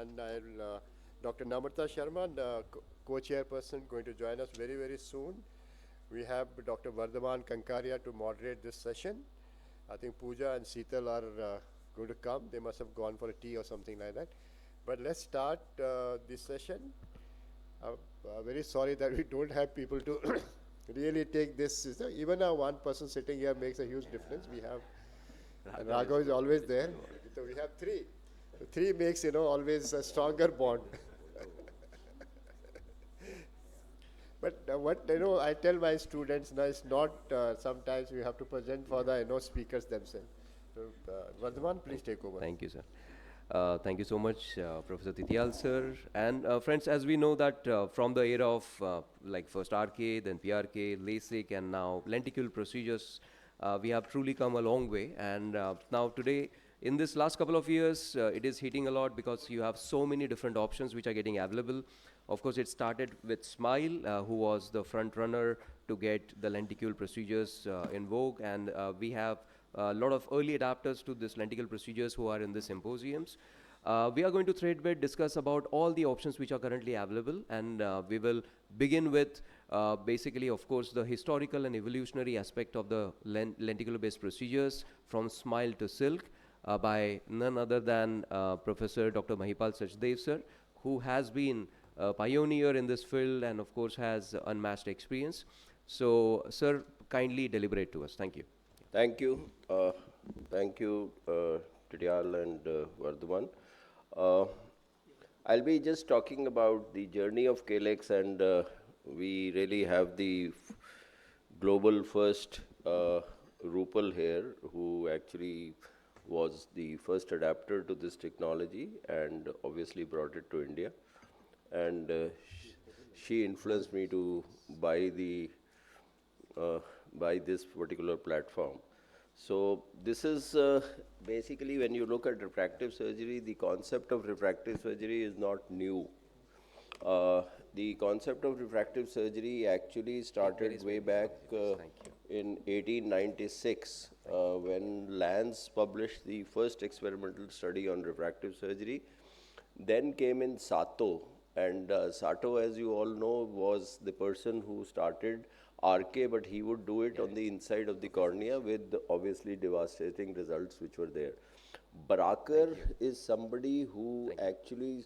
And Dr. Namrata Sharma, the co-chairperson, going to join us very, very soon. We have Dr. Vardhaman Kankaria to moderate this session. I think Pooja and Seetal are going to come. They must have gone for a tea or something like that. But let's start this session. Very sorry that we don't have people to really take this. Even a one person sitting here makes a huge difference. We have, and Raghav is always there. So we have three. Three makes, always a stronger bond. But what, I tell my students now, it's not, sometimes we have to present for the, speakers themselves. So, Vardhaman, please take over. Thank you, sir. Thank you so much, Professor Titiyal, sir. And friends, as we know that from the era of like first RK, then PRK, LASIK, and now lenticule procedures, we have truly come a long way. And now today, in this last couple of years, it is hitting a lot because you have so many different options which are getting available. Of course, it started with Smile, who was the front runner to get the lenticule procedures in vogue, and we have a lot of early adapters to this lenticule procedures who are in the symposiums. We are going to threadbare discuss about all the options which are currently available, and we will begin with basically, of course, the historical and evolutionary aspect of the lenticular-based procedures from Smile to Silk by none other than Professor Dr. Mahipal Sachdev, sir, who has been a pioneer in this field and, of course, has unmatched experience. So, sir, kindly deliberate to us. Thank you. Thank you. Thank you, Titiyal and Vardhaman. I'll be just talking about the journey of Calyx, and we really have the global first Rupal here, who actually was the first adapter to this technology and obviously brought it to India. And she influenced me to buy this particular platform. So this is basically, when you look at refractive surgery, the concept of refractive surgery is not new. The concept of refractive surgery actually started way back in 1896 when Lance published the first experimental study on refractive surgery. Then came in Sato, and Sato, as you all know, was the person who started RK, but he would do it on the inside of the cornea with obviously devastating results which were there. Barakar is somebody who actually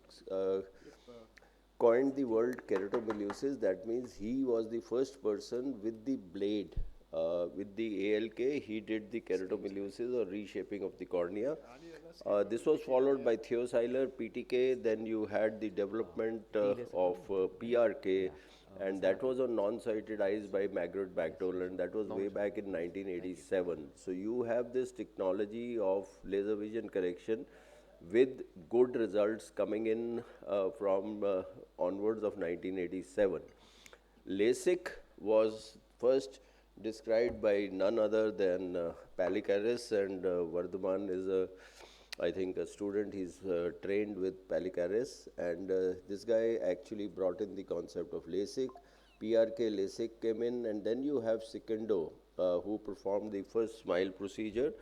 coined the word keratomelusis. That means he was the first person with the blade. With the ALK, he did the keratomelusis or reshaping of the cornea. This was followed by Theo Seiler, PTK, then you had the development of PRK, and that was on non-sighted eyes by Margaret Bagdol, and that was way back in 1987. So you have this technology of laser vision correction with good results coming in from onwards of 1987. LASIK was first described by none other than Palikaris, and Vardhaman is I think a student. He's trained with Palikaris, and this guy actually brought in the concept of LASIK. PRK LASIK came in, and then you have Secendo, who performed the first Smile procedure.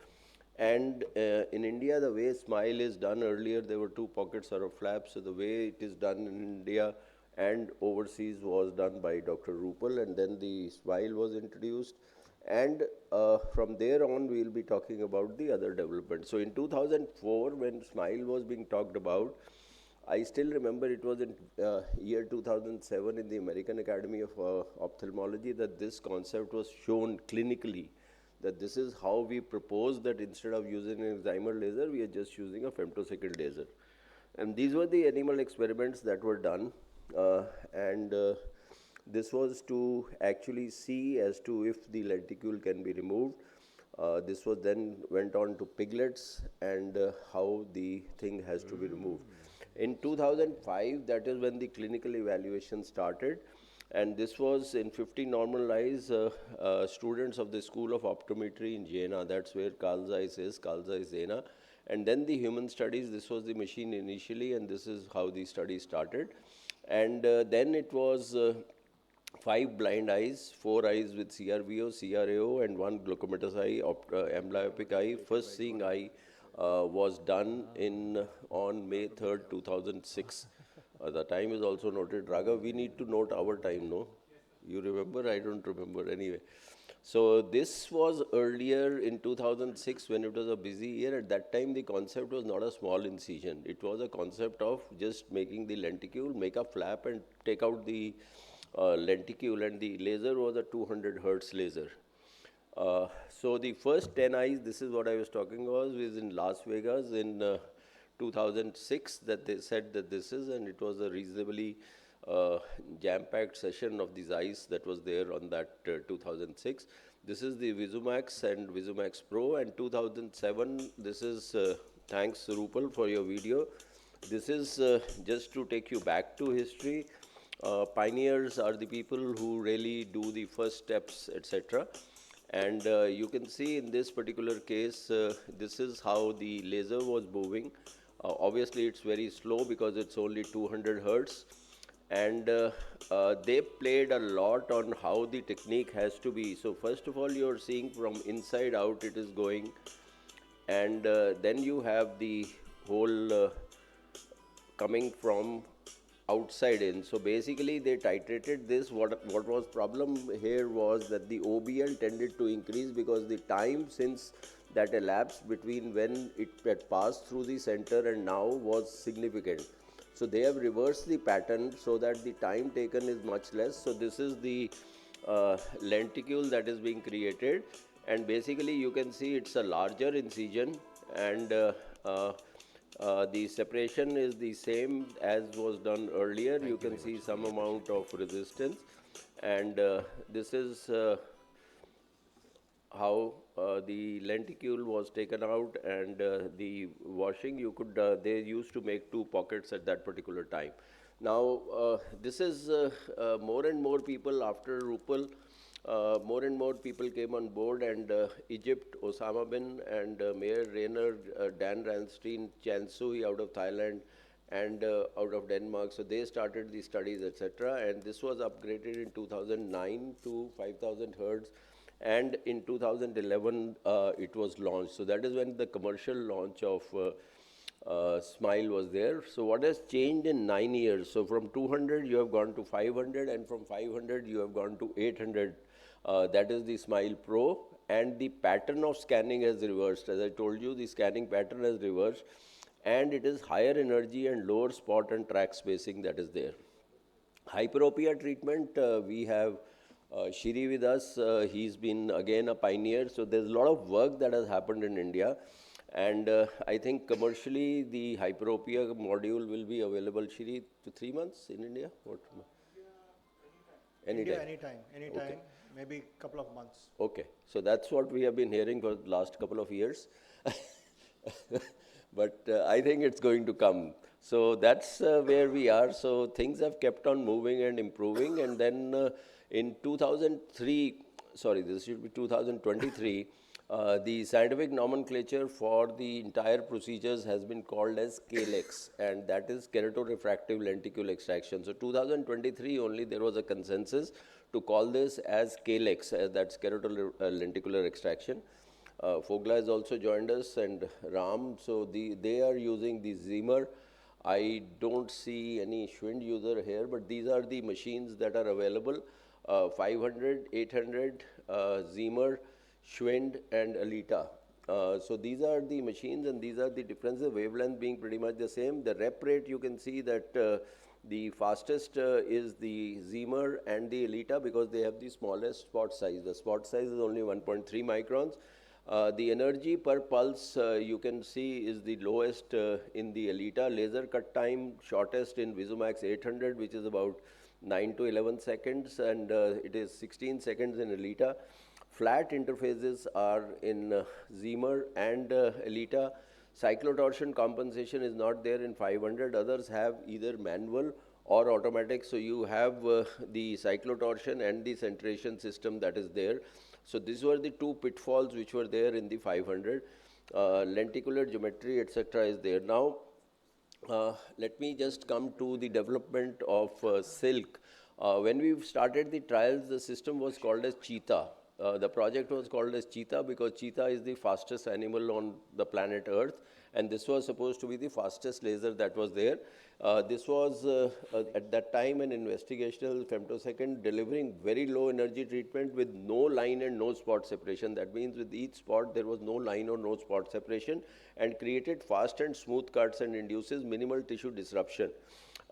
And in India, the way Smile is done, earlier there were two pockets or a flap, so the way it is done in India and overseas was done by Dr. Rupal, and then the Smile was introduced. And from there on, we will be talking about the other development. So in 2004, when Smile was being talked about, I still remember it was in year 2007 in the American Academy of Ophthalmology that this concept was shown clinically, that this is how we propose that instead of using an excimer laser, we are just using a femtosecond laser. And these were the animal experiments that were done. This was to actually see as to if the lenticule can be removed. This was then went on to piglets and how the thing has to be removed. In 2005, that is when the clinical evaluation started. And this was in 50 normal eyes, students of the School of Optometry in Jena. That's where Carl Zeiss is, Carl Zeiss Jena. And then the human studies, this was the machine initially, and this is how the study started. And then it was 5 blind eyes, 4 eyes with CRVO, CRAO, and 1 glaucomatous eye, amblyopic eye, first seeing eye was done on May 3rd, 2006. The time is also noted. Raghav, we need to note our time, no? You remember? I don't remember. Anyway. So this was earlier in 2006 when it was a busy year. At that time, the concept was not a small incision. It was a concept of just making the lenticule, make a flap and take out the lenticule, and the laser was a 200 hertz laser. So the first 10 eyes, this is what I was talking about, was in Las Vegas in 2006 that they said that this is, and it was a reasonably jam-packed session of these eyes that was there on that 2006. This is the Visumax and Visumax Pro, and 2007, this is, thanks Rupal for your video. This is just to take you back to history. Pioneers are the people who really do the first steps, etc. And you can see in this particular case, this is how the laser was moving. Obviously, it's very slow because it's only 200 hertz. And they played a lot on how the technique has to be. So first of all, you're seeing from inside out it is going. And then you have the whole coming from outside in. So basically they titrated this. What was problem here was that the OBL tended to increase because the time since that elapsed between when it had passed through the center and now was significant. So they have reversed the pattern so that the time taken is much less. So this is the lenticule that is being created, and basically you can see it's a larger incision, and the separation is the same as was done earlier. You can see some amount of resistance, and this is how the lenticule was taken out, and the washing, you could, they used to make two pockets at that particular time. Now, this is more and more people after Rupal, more and more people came on board, and Egypt, Osama bin, and Mayor Rayner, Dan Ranstein, Chan Sui out of Thailand, and out of Denmark. So they started the studies, etc. And this was upgraded in 2009 to 5000 hertz. And in 2011, it was launched. So that is when the commercial launch of Smile was there. So what has changed in 9 years? So from 200, you have gone to 500, and from 500, you have gone to 800. That is the Smile Pro. And the pattern of scanning has reversed. As I told you, the scanning pattern has reversed. And it is higher energy and lower spot and track spacing that is there. Hyperopia treatment, we have Shiri with us. He's been again a pioneer. So there's a lot of work that has happened in India. And I think commercially the hyperopia module will be available, Shiri, to 3 months in India? What? India, anytime, okay. Maybe a couple of months. Okay, so that's what we have been hearing for the last couple of years. But I think it's going to come. So that's where we are. So things have kept on moving and improving. And then in 2003, sorry, this should be 2023, the scientific nomenclature for the entire procedures has been called as KLEX, and that is keratorefractive lenticular extraction. So 2023 only there was a consensus to call this as KLEX, that's kerator-lenticular extraction. Fogla has also joined us, and Ram. So they are using the Zimmer. I don't see any Schwind user here, but these are the machines that are available. 500, 800, Zimmer, Schwind, and Alita. So these are the machines, and these are the differences, wavelength being pretty much the same. The rep rate, you can see that the fastest is the Zimmer and the Alita because they have the smallest spot size. The spot size is only 1.3 microns. The energy per pulse, you can see, is the lowest in the Alita. Laser cut time, shortest in Visumax 800, which is about 9 to 11 seconds, and it is 16 seconds in Alita. Flat interfaces are in Zimmer and Alita. Cyclotorsion compensation is not there in 500. Others have either manual or automatic. So you have the cyclotorsion and the centration system that is there. So these were the two pitfalls which were there in the 500. Lenticular geometry, etc. is there. Now, let me just come to the development of Silk. When we started the trials, the system was called as Cheetah. The project was called as Cheetah because cheetah is the fastest animal on the planet Earth, and this was supposed to be the fastest laser that was there. This was at that time an investigational femtosecond delivering very low energy treatment with no line and no spot separation. That means with each spot there was no line or no spot separation, and created fast and smooth cuts and induces minimal tissue disruption.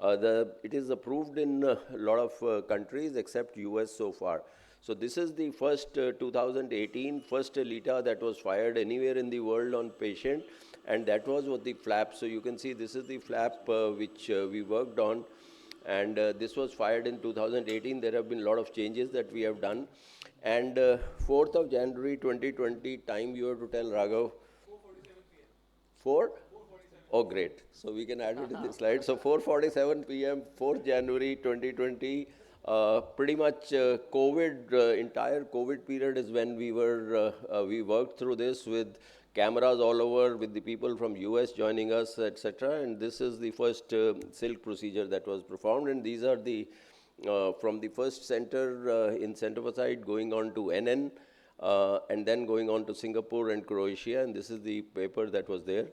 It is approved in a lot of countries except US so far. So this is the first 2018 first ELITA that was fired anywhere in the world on patient, and that was what the flap. So you can see this is the flap which we worked on, and this was fired in 2018. There have been a lot of changes that we have done, and 4th of January 2020 time you have to tell Raghav. 4? Oh, great. So we can add it in the slide. So 4:47 p.m., 4th January 2020. Pretty much COVID, entire COVID period is when we worked through this with cameras all over, with the people from US joining us, etc. And this is the first silk procedure that was performed. And these are the, from the first center in Centrophosite going on to NN, and then going on to Singapore and Croatia. And this is the paper that was there.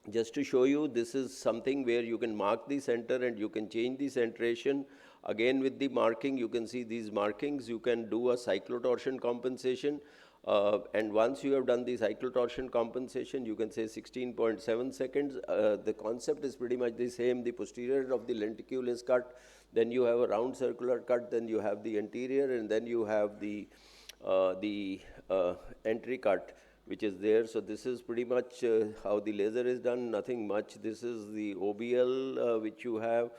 Just to show you, this is something where you can mark the center and you can change the centration. Again, with the marking, you can see these markings. You can do a cyclotorsion compensation. And once you have done the cyclotorsion compensation, you can say 16.7 seconds. The concept is pretty much the same. The posterior of the lenticule is cut. Then you have a round circular cut. Then you have the anterior. And then you have the entry cut, which is there. So this is pretty much how the laser is done, nothing much. This is the OBL which you have,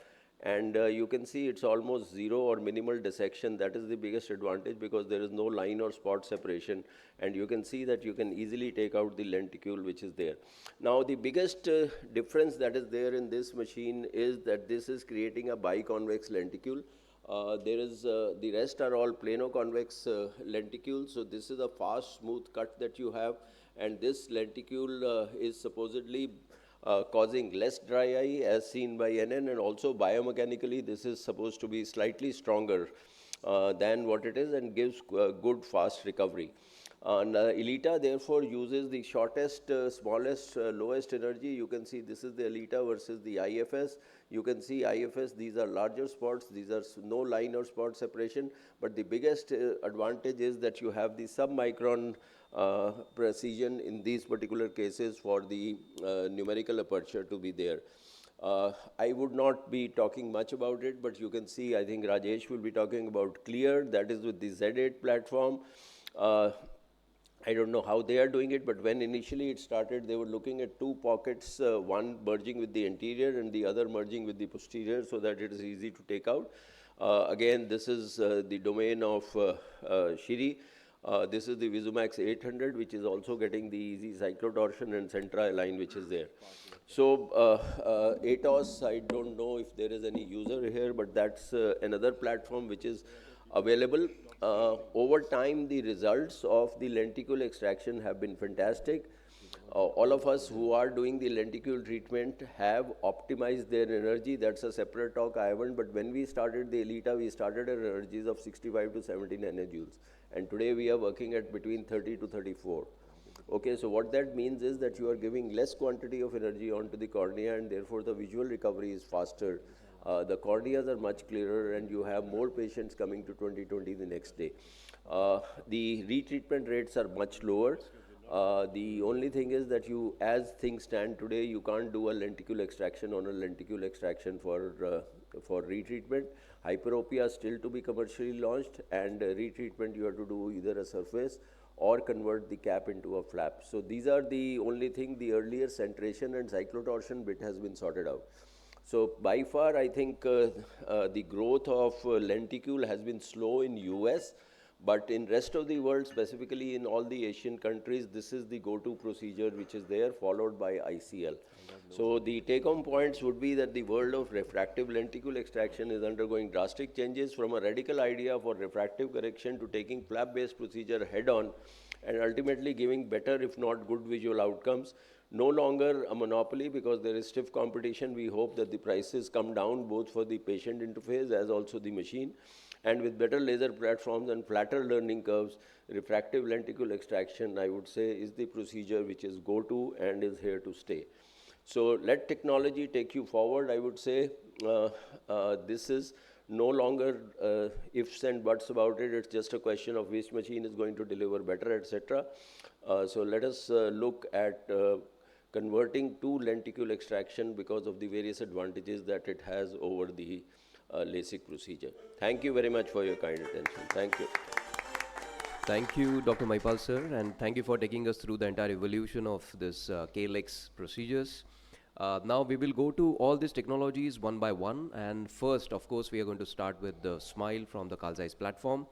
and you can see it's almost zero or minimal dissection. That is the biggest advantage because there is no line or spot separation, and you can see that you can easily take out the lenticule which is there. Now the biggest difference that is there in this machine is that this is creating a biconvex lenticule. The rest are all plano-convex lenticules. So this is a fast, smooth cut that you have, and this lenticule is supposedly causing less dry eye as seen by NN, and also biomechanically this is supposed to be slightly stronger than what it is and gives good fast recovery. And ELITA therefore uses the shortest, smallest, lowest energy. You can see this is the ELITA versus the IFS. You can see IFS, these are larger spots, these are no line or spot separation, but the biggest advantage is that you have the sub-micron precision in these particular cases for the numerical aperture to be there. I would not be talking much about it, but you can see, I think Rajesh will be talking about Clear, that is with the Z8 platform. I don't know how they are doing it, but when initially it started, they were looking at two pockets, one merging with the anterior and the other merging with the posterior so that it is easy to take out. Again, this is the domain of Shiri. This is the Visumax 800, which is also getting the easy cyclotorsion and centra align, which is there. So AIOS, I don't know if there is any user here, but that's another platform which is available. Over time, the results of the lenticule extraction have been fantastic. All of us who are doing the lenticule treatment have optimized their energy. That's a separate talk, I haven't. But when we started the ELITA, we started at energies of 65 to 70 nanojoules. And today we are working at between 30 to 34. Okay, so what that means is that you are giving less quantity of energy onto the cornea, and therefore the visual recovery is faster. The corneas are much clearer, and you have more patients coming to 2020 the next day. The retreatment rates are much lower. The only thing is that you, as things stand today, you can't do a lenticule extraction on a lenticule extraction for retreatment. Hyperopia is still to be commercially launched, and retreatment you have to do either a surface or convert the cap into a flap. So these are the only thing. The earlier centration and cyclotorsion bit has been sorted out. So by far, I think the growth of lenticule has been slow in US, but in rest of the world, specifically in all the Asian countries, this is the go-to procedure which is there, followed by ICL. So the take-home points would be that the world of refractive lenticule extraction is undergoing drastic changes from a radical idea for refractive correction to taking flap-based procedure head-on and ultimately giving better, if not good, visual outcomes. No longer a monopoly because there is stiff competition. We hope that the prices come down both for the patient interface as also the machine. And with better laser platforms and flatter learning curves, refractive lenticle extraction, I would say, is the procedure which is go-to and is here to stay. So let technology take you forward. I would say this is no longer ifs and buts about it. It's just a question of which machine is going to deliver better, etc. So let us look at converting to lenticule extraction because of the various advantages that it has over the LASIK procedure. Thank you very much for your kind attention. Thank you. Thank you, Dr. Maipal sir, and thank you for taking us through the entire evolution of this KLX procedures. Now we will go to all these technologies one by one, and first, of course, we are going to start with the Smile from the Carl Zeiss platform.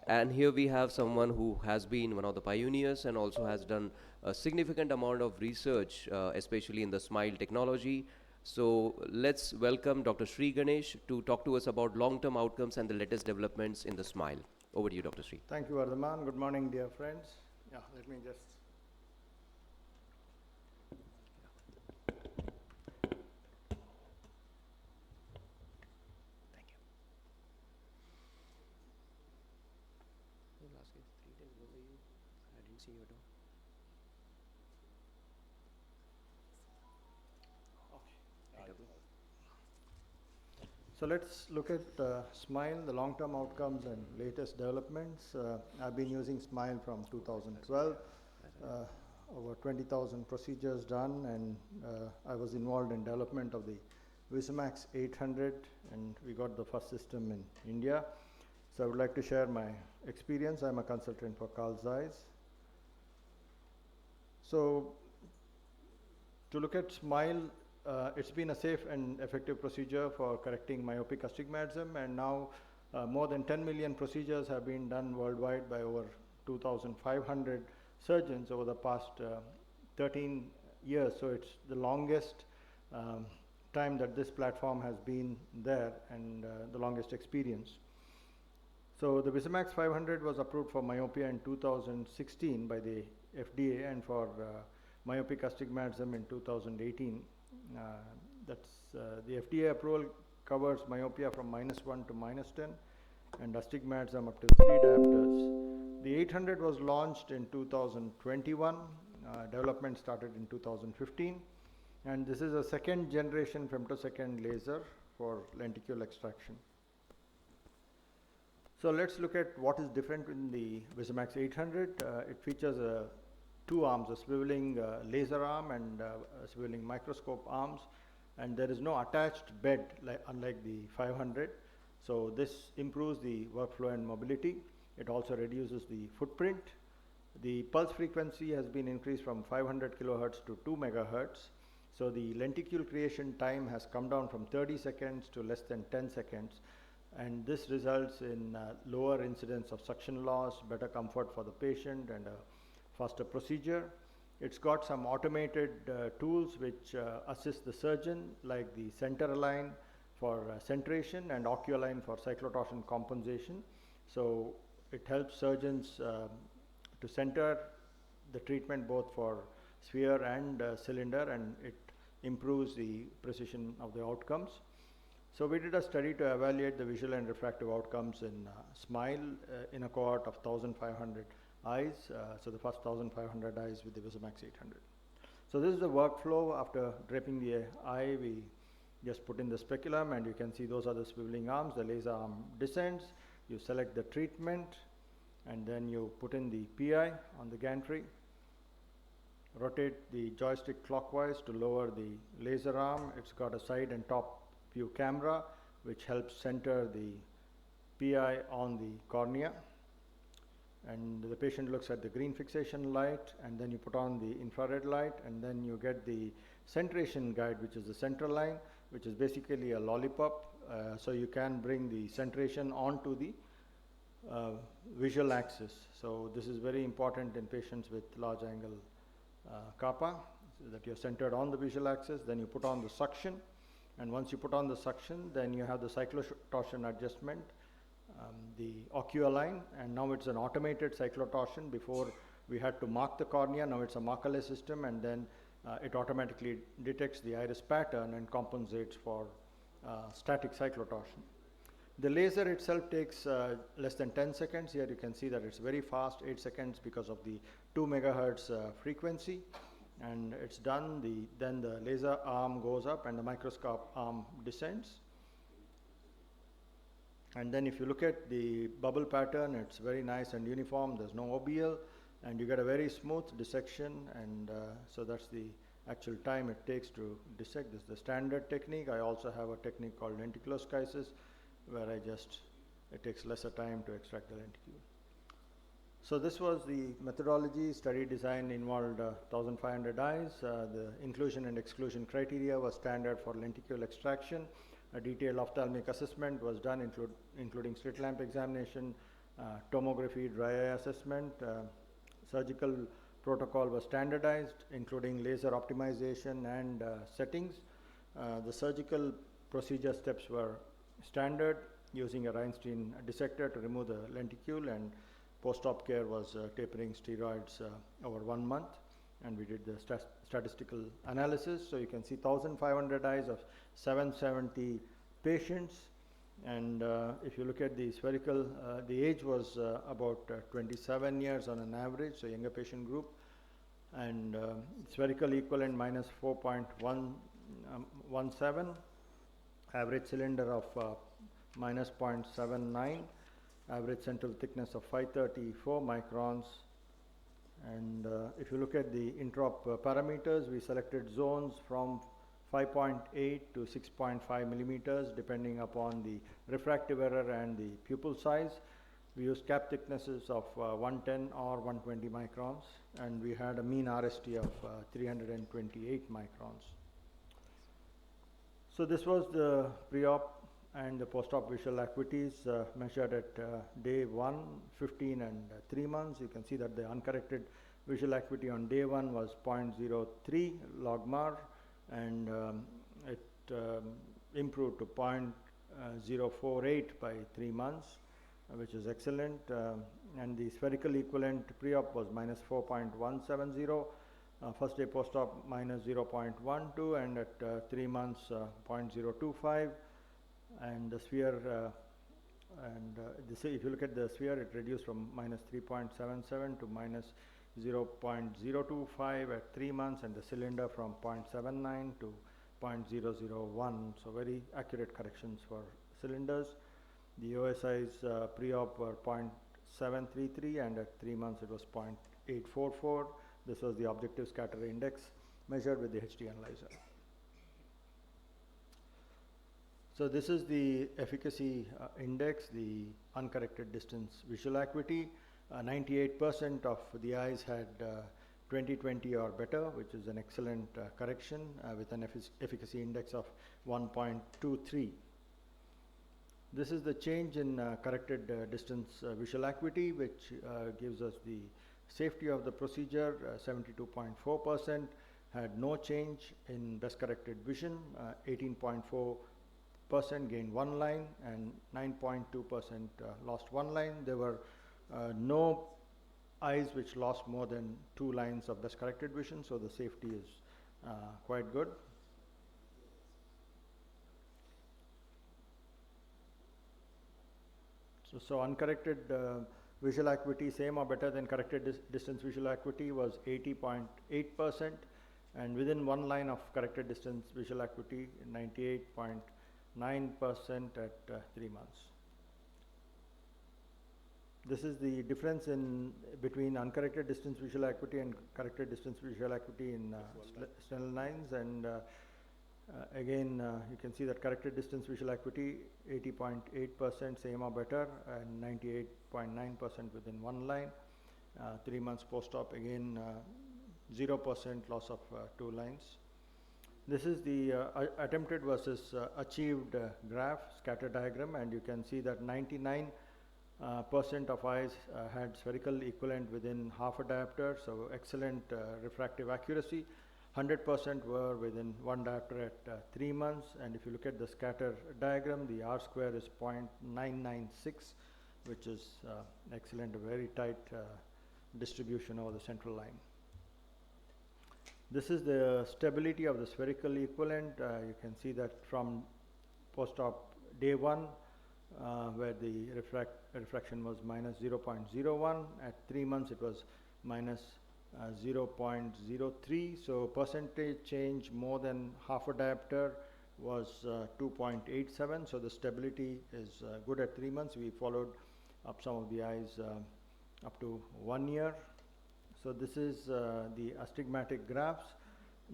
And here we have someone who has been one of the pioneers and also has done a significant amount of research, especially in the Smile technology. So let's welcome Dr. Sri Ganesh to talk to us about long-term outcomes and the latest developments in the Smile. Over to you, Dr. Sri. Thank you, Vardhaman. Good morning, dear friends. Yeah, let me just. Thank you. Last 3 days, where were you? I didn't see your door. So let's look at Smile, the long-term outcomes and latest developments. I've been using Smile from 2012, over 20,000 procedures done, and I was involved in development of the Visumax 800, and we got the first system in India. So I would like to share my experience. I'm a consultant for Carl Zeiss. So to look at Smile, it's been a safe and effective procedure for correcting myopic astigmatism, and now more than 10 million procedures have been done worldwide by over 2,500 surgeons over the past 13 years. So it's the longest time that this platform has been there, and the longest experience. So the Visumax 500 was approved for myopia in 2016 by the FDA, and for myopic astigmatism in 2018. The FDA approval covers myopia from -1 to -10 and astigmatism up to 3 diopters. The 800 was launched in 2021. Development started in 2015, and this is a second generation femtosecond laser for lenticule extraction. So let's look at what is different in the Visumax 800. It features two arms, a swiveling laser arm and a swiveling microscope arms, and there is no attached bed unlike the 500. So this improves the workflow and mobility. It also reduces the footprint. The pulse frequency has been increased from 500 kilohertz to 2 megahertz. So the lenticule creation time has come down from 30 seconds to less than 10 seconds. And this results in lower incidence of suction loss, better comfort for the patient, and a faster procedure. It's got some automated tools which assist the surgeon, like the center align for centration and ocualign for cyclotorsion compensation. So it helps surgeons to center the treatment both for sphere and cylinder, and it improves the precision of the outcomes. So we did a study to evaluate the visual and refractive outcomes in Smile in a cohort of 1,500 eyes. So the first 1,500 eyes with the Visumax 800. So this is the workflow. After draping the eye, we just put in the speculum, and you can see those are the swiveling arms. The laser arm descends. You select the treatment, and then you put in the PI on the gantry. Rotate the joystick clockwise to lower the laser arm. It's got a side and top view camera which helps center the PI on the cornea, and the patient looks at the green fixation light, and then you put on the infrared light, and then you get the centration guide, which is the center line, which is basically a lollipop. So you can bring the centration onto the visual axis. So this is very important in patients with large angle kappa, so that you're centered on the visual axis. Then you put on the suction, and once you put on the suction, then you have the cyclotorsion adjustment, the ocualign, and now it's an automated cyclotorsion. Before we had to mark the cornea, now it's a markerless system, and then it automatically detects the iris pattern and compensates for static cyclotorsion. The laser itself takes less than 10 seconds. Here you can see that it's very fast, 8 seconds because of the 2 megahertz frequency. And it's done, then the laser arm goes up and the microscope arm descends. And then if you look at the bubble pattern, it's very nice and uniform. There's no OBL, and you get a very smooth dissection. And so that's the actual time it takes to dissect. This is the standard technique. I also have a technique called lenticuloschisis, where it takes lesser time to extract the lenticule. So this was the methodology. Study design involved 1,500 eyes. The inclusion and exclusion criteria was standard for lenticule extraction. A detailed ophthalmic assessment was done, including slit lamp examination, tomography, dry eye assessment. Surgical protocol was standardized, including laser optimization and settings. The surgical procedure steps were standard, using a Reinstein dissector to remove the lenticule, and post-op care was tapering steroids over 1 month. And we did the statistical analysis. So you can see 1,500 eyes of 770 patients. And if you look at the spherical, the age was about 27 years on an average, so younger patient group. And spherical equivalent minus 4.17, average cylinder of minus 0.79, average central thickness of 534 microns. And if you look at the interop parameters, we selected zones from 5.8 to 6.5 millimeters, depending upon the refractive error and the pupil size. We used cap thicknesses of 110 or 120 microns, and we had a mean RST of 328 microns. So this was the pre-op and the post-op visual acuities measured at day 1, 15 and 3 months. You can see that the uncorrected visual acuity on day 1 was 0.03 logmar, and it improved to 0.048 by 3 months, which is excellent. And the spherical equivalent pre-op was minus 4.170. First day post-op minus 0.12, and at 3 months 0.025. And the sphere, if you look at the sphere, it reduced from minus 3.77 to minus 0.025 at 3 months, and the cylinder from 0.79 to 0.001. So very accurate corrections for cylinders. The OSI's pre-op were 0.733, and at 3 months it was 0.844. This was the objective scatter index measured with the HT analyzer. So this is the efficacy index, the uncorrected distance visual acuity. 98% of the eyes had 20/20 or better, which is an excellent correction with an efficacy index of 1.23. This is the change in corrected distance visual acuity, which gives us the safety of the procedure. 72.4% had no change in best corrected vision, 18.4% gained 1 line, and 9.2% lost 1 line. There were no eyes which lost more than 2 lines of best corrected vision, so the safety is quite good. So uncorrected visual acuity, same or better than corrected distance visual acuity, was 80.8%, and within 1 line of corrected distance visual acuity, 98.9% at 3 months. This is the difference between uncorrected distance visual acuity and corrected distance visual acuity in Snellen lines, and again you can see that corrected distance visual acuity 80.8%, same or better, and 98.9% within 1 line. 3 months post-op, again 0% loss of 2 lines. This is the attempted versus achieved graph scatter diagram, and you can see that 99% of eyes had spherical equivalent within half a diopter, so excellent refractive accuracy. 100% were within 1 diopter at 3 months, and if you look at the scatter diagram, the R square is 0.996, which is excellent, a very tight distribution over the central line. This is the stability of the spherical equivalent. You can see that from post-op day 1, where the refraction was minus 0.01. At 3 months, it was minus 0.03. So percentage change more than half a diopter was 2.87. So the stability is good at 3 months. We followed up some of the eyes up to 1 year. So this is the astigmatic graphs.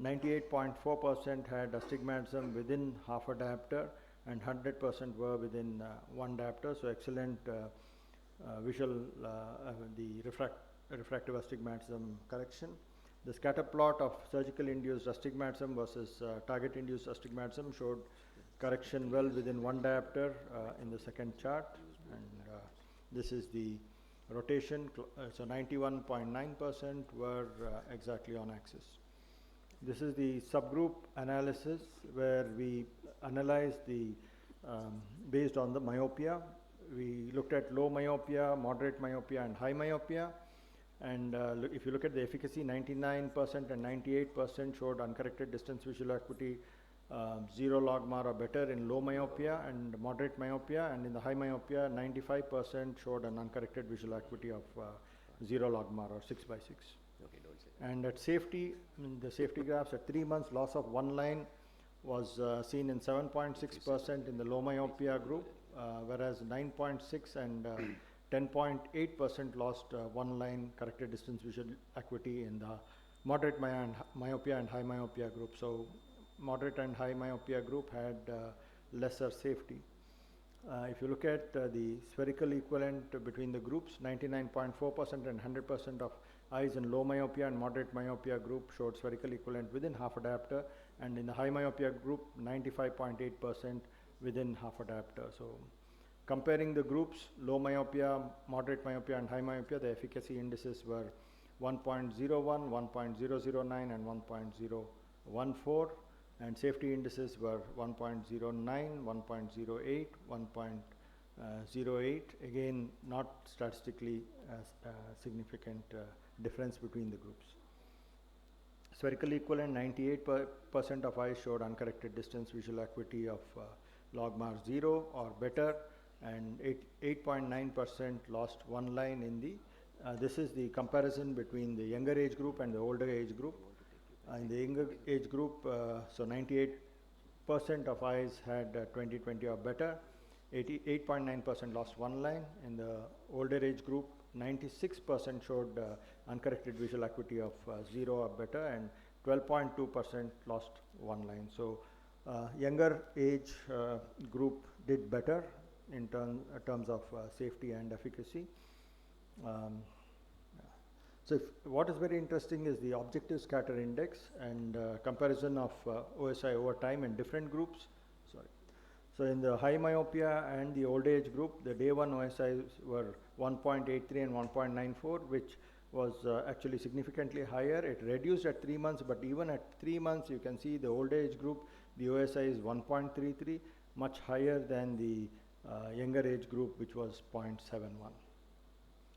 98.4% had astigmatism within half a diopter, and 100% were within 1 diopter. So excellent visual, the refractive astigmatism correction. The scatter plot of surgical induced astigmatism versus target induced astigmatism showed correction well within 1 diopter in the second chart. And this is the rotation, so 91.9% were exactly on axis. This is the subgroup analysis where we analyzed the based on the myopia. We looked at low myopia, moderate myopia, and high myopia. And if you look at the efficacy, 99% and 98% showed uncorrected distance visual acuity 0 logmar or better in low myopia and moderate myopia, and in the high myopia 95% showed an uncorrected visual acuity of 0 logmar or 6 by 6. Okay, don't say. And at safety, in the safety graphs at 3 months, loss of 1 line was seen in 7.6% in the low myopia group, whereas 9.6 and 10.8% lost 1 line corrected distance visual acuity in the moderate myopia and high myopia group. So moderate and high myopia group had lesser safety. If you look at the spherical equivalent between the groups, 99.4% and 100% of eyes in low myopia and moderate myopia group showed spherical equivalent within half a diopter, and in the high myopia group, 95.8% within half a diopter. So comparing the groups, low myopia, moderate myopia, and high myopia, the efficacy indices were 1.01, 1.009, and 1.014. And safety indices were 1.09, 1.08, 1.08. Again, not statistically significant difference between the groups. Spherical equivalent, 98% of eyes showed uncorrected distance visual acuity of logmar 0 or better, and 8.9% lost 1 line in the, this is the comparison between the younger age group and the older age group. In the younger age group, so 98% of eyes had 20/20 or better, 88.9% lost 1 line. In the older age group, 96% showed uncorrected visual acuity of 0 or better, and 12.2% lost 1 line. So younger age group did better in terms of safety and efficacy. So what is very interesting is the objective scatter index and comparison of OSI over time in different groups. So in the high myopia and the old age group, the day 1 OSIs were 1.83 and 1.94, which was actually significantly higher. It reduced at 3 months, but even at 3 months, you can see the old age group, the OSI is 1.33, much higher than the younger age group, which was 0.71.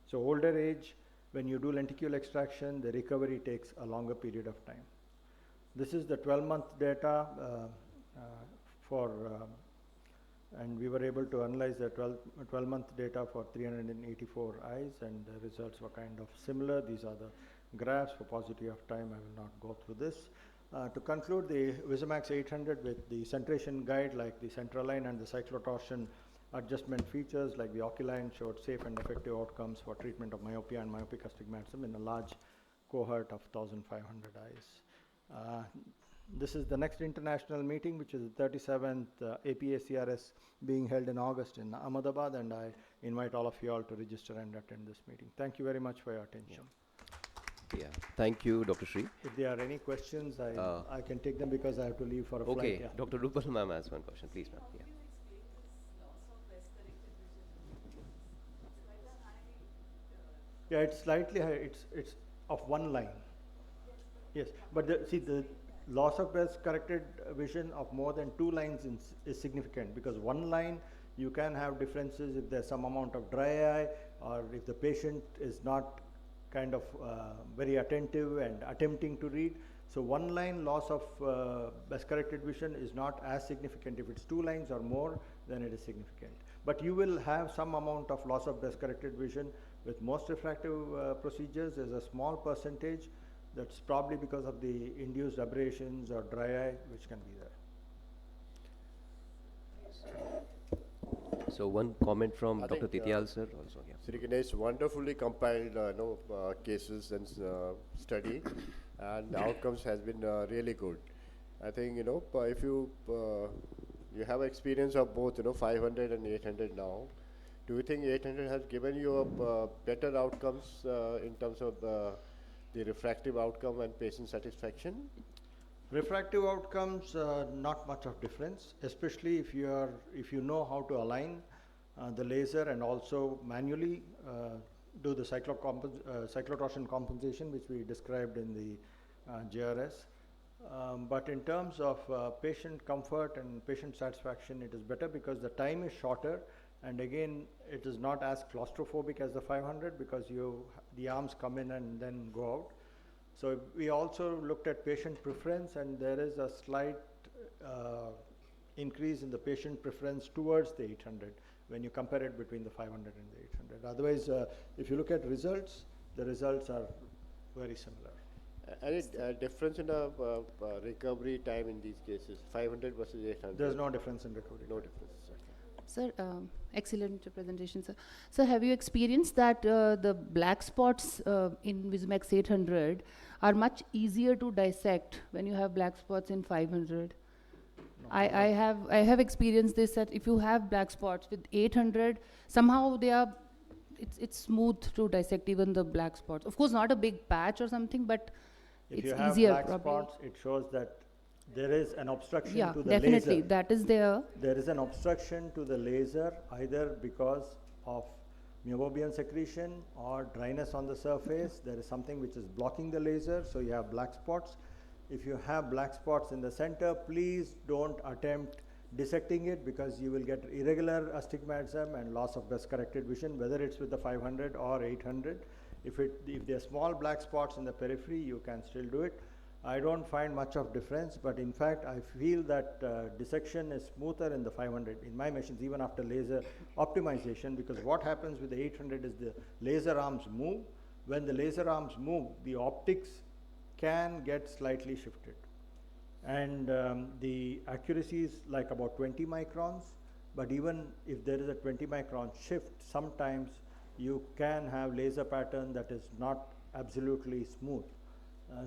So older age, when you do lenticule extraction, the recovery takes a longer period of time. This is the 12-month data and we were able to analyze the 12-month data for 384 eyes, and the results were kind of similar. These are the graphs. For paucity of time, I will not go through this. To conclude, the Visumax 800 with the centration guide like the central line and the cyclotorsion adjustment features like the oculine showed safe and effective outcomes for treatment of myopia and myopic astigmatism in a large cohort of 1,500 eyes. This is the next international meeting, which is the 37th APA-CRS being held in August in Ahmedabad, and I invite all of you all to register and attend this meeting. Thank you very much for your attention. Yeah, thank you, Dr. Sri. If there are any questions, I can take them because I have to leave for a flight. Okay, Yeah. Dr. Rupal ma'am has one question, please ma'am. Yeah. Yeah, it's slightly higher. It's of 1 line. Yes, but see the loss of best corrected vision of more than 2 lines is significant, because 1 line you can have differences if there's some amount of dry eye, or if the patient is not kind of very attentive and attempting to read. So one line loss of best corrected vision is not as significant. If it's 2 lines or more, then it is significant. But you will have some amount of loss of best corrected vision with most refractive procedures. There's a small percentage that's probably because of the induced aberrations or dry eye, which can be there. So one comment from I Dr. think, Titial sir also. Yeah. Sri Ganesh wonderfully compiled cases and study, and the outcomes has been really good. I think if you you have experience of both 500 and 800 now. Do you think 800 has given you better outcomes in terms of the refractive outcome and patient satisfaction? Refractive outcomes, not much of difference, especially if you know how to align the laser and also manually do the cyclotorsion compensation, which we described in the JRS. But in terms of patient comfort and patient satisfaction, it is better because the time is shorter, and again, it is not as claustrophobic as the 500 because the arms come in and then go out. So we also looked at patient preference, and there is a slight increase in the patient preference towards the 800 when you compare it between the 500 and the 800. Otherwise, if you look at results, the results are very similar. Any difference in the recovery time in these cases, 500 versus 800? There's no difference in recovery. No difference. Sir, excellent presentation, sir. So have you experienced that the black spots in Visumax 800 are much easier to dissect when you have black spots in 500? No, I have experienced this, that if you have black spots with 800, somehow it's smooth to dissect even the black spots. Of course, not a big patch or something, but if it's you have easier black probably. spots, it shows that there is an obstruction Yeah, to the definitely, laser. that is there. There is an obstruction to the laser either because of meibomian secretion or dryness on the surface. There is something which is blocking the laser, so you have black spots. If you have black spots in the center, please don't attempt dissecting it because you will get irregular astigmatism and loss of best corrected vision, whether it's with the 500 or 800. If there are small black spots in the periphery, you can still do it. I don't find much of difference, but in fact, I feel that dissection is smoother in the 500 in my machines, even after laser optimization, because what happens with the 800 is the laser arms move. When the laser arms move, the optics can get slightly shifted. And the accuracy is like about 20 microns, but even if there is a 20 micron shift, sometimes you can have laser pattern that is not absolutely smooth.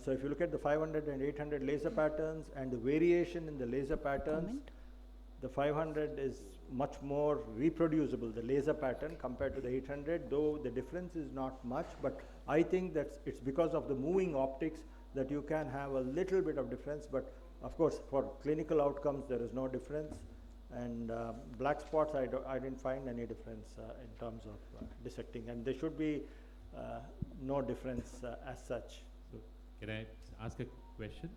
So if you look at the 500 and 800 laser patterns and the variation in the laser patterns, the 500 is much more reproducible, the laser pattern, compared to the 800, though the difference is not much, but I think that it's because of the moving optics that you can have a little bit of difference, but of course for clinical outcomes there is no difference, and black spots I didn't find any difference in terms of dissecting, and there should be no difference as such. Can I ask a question?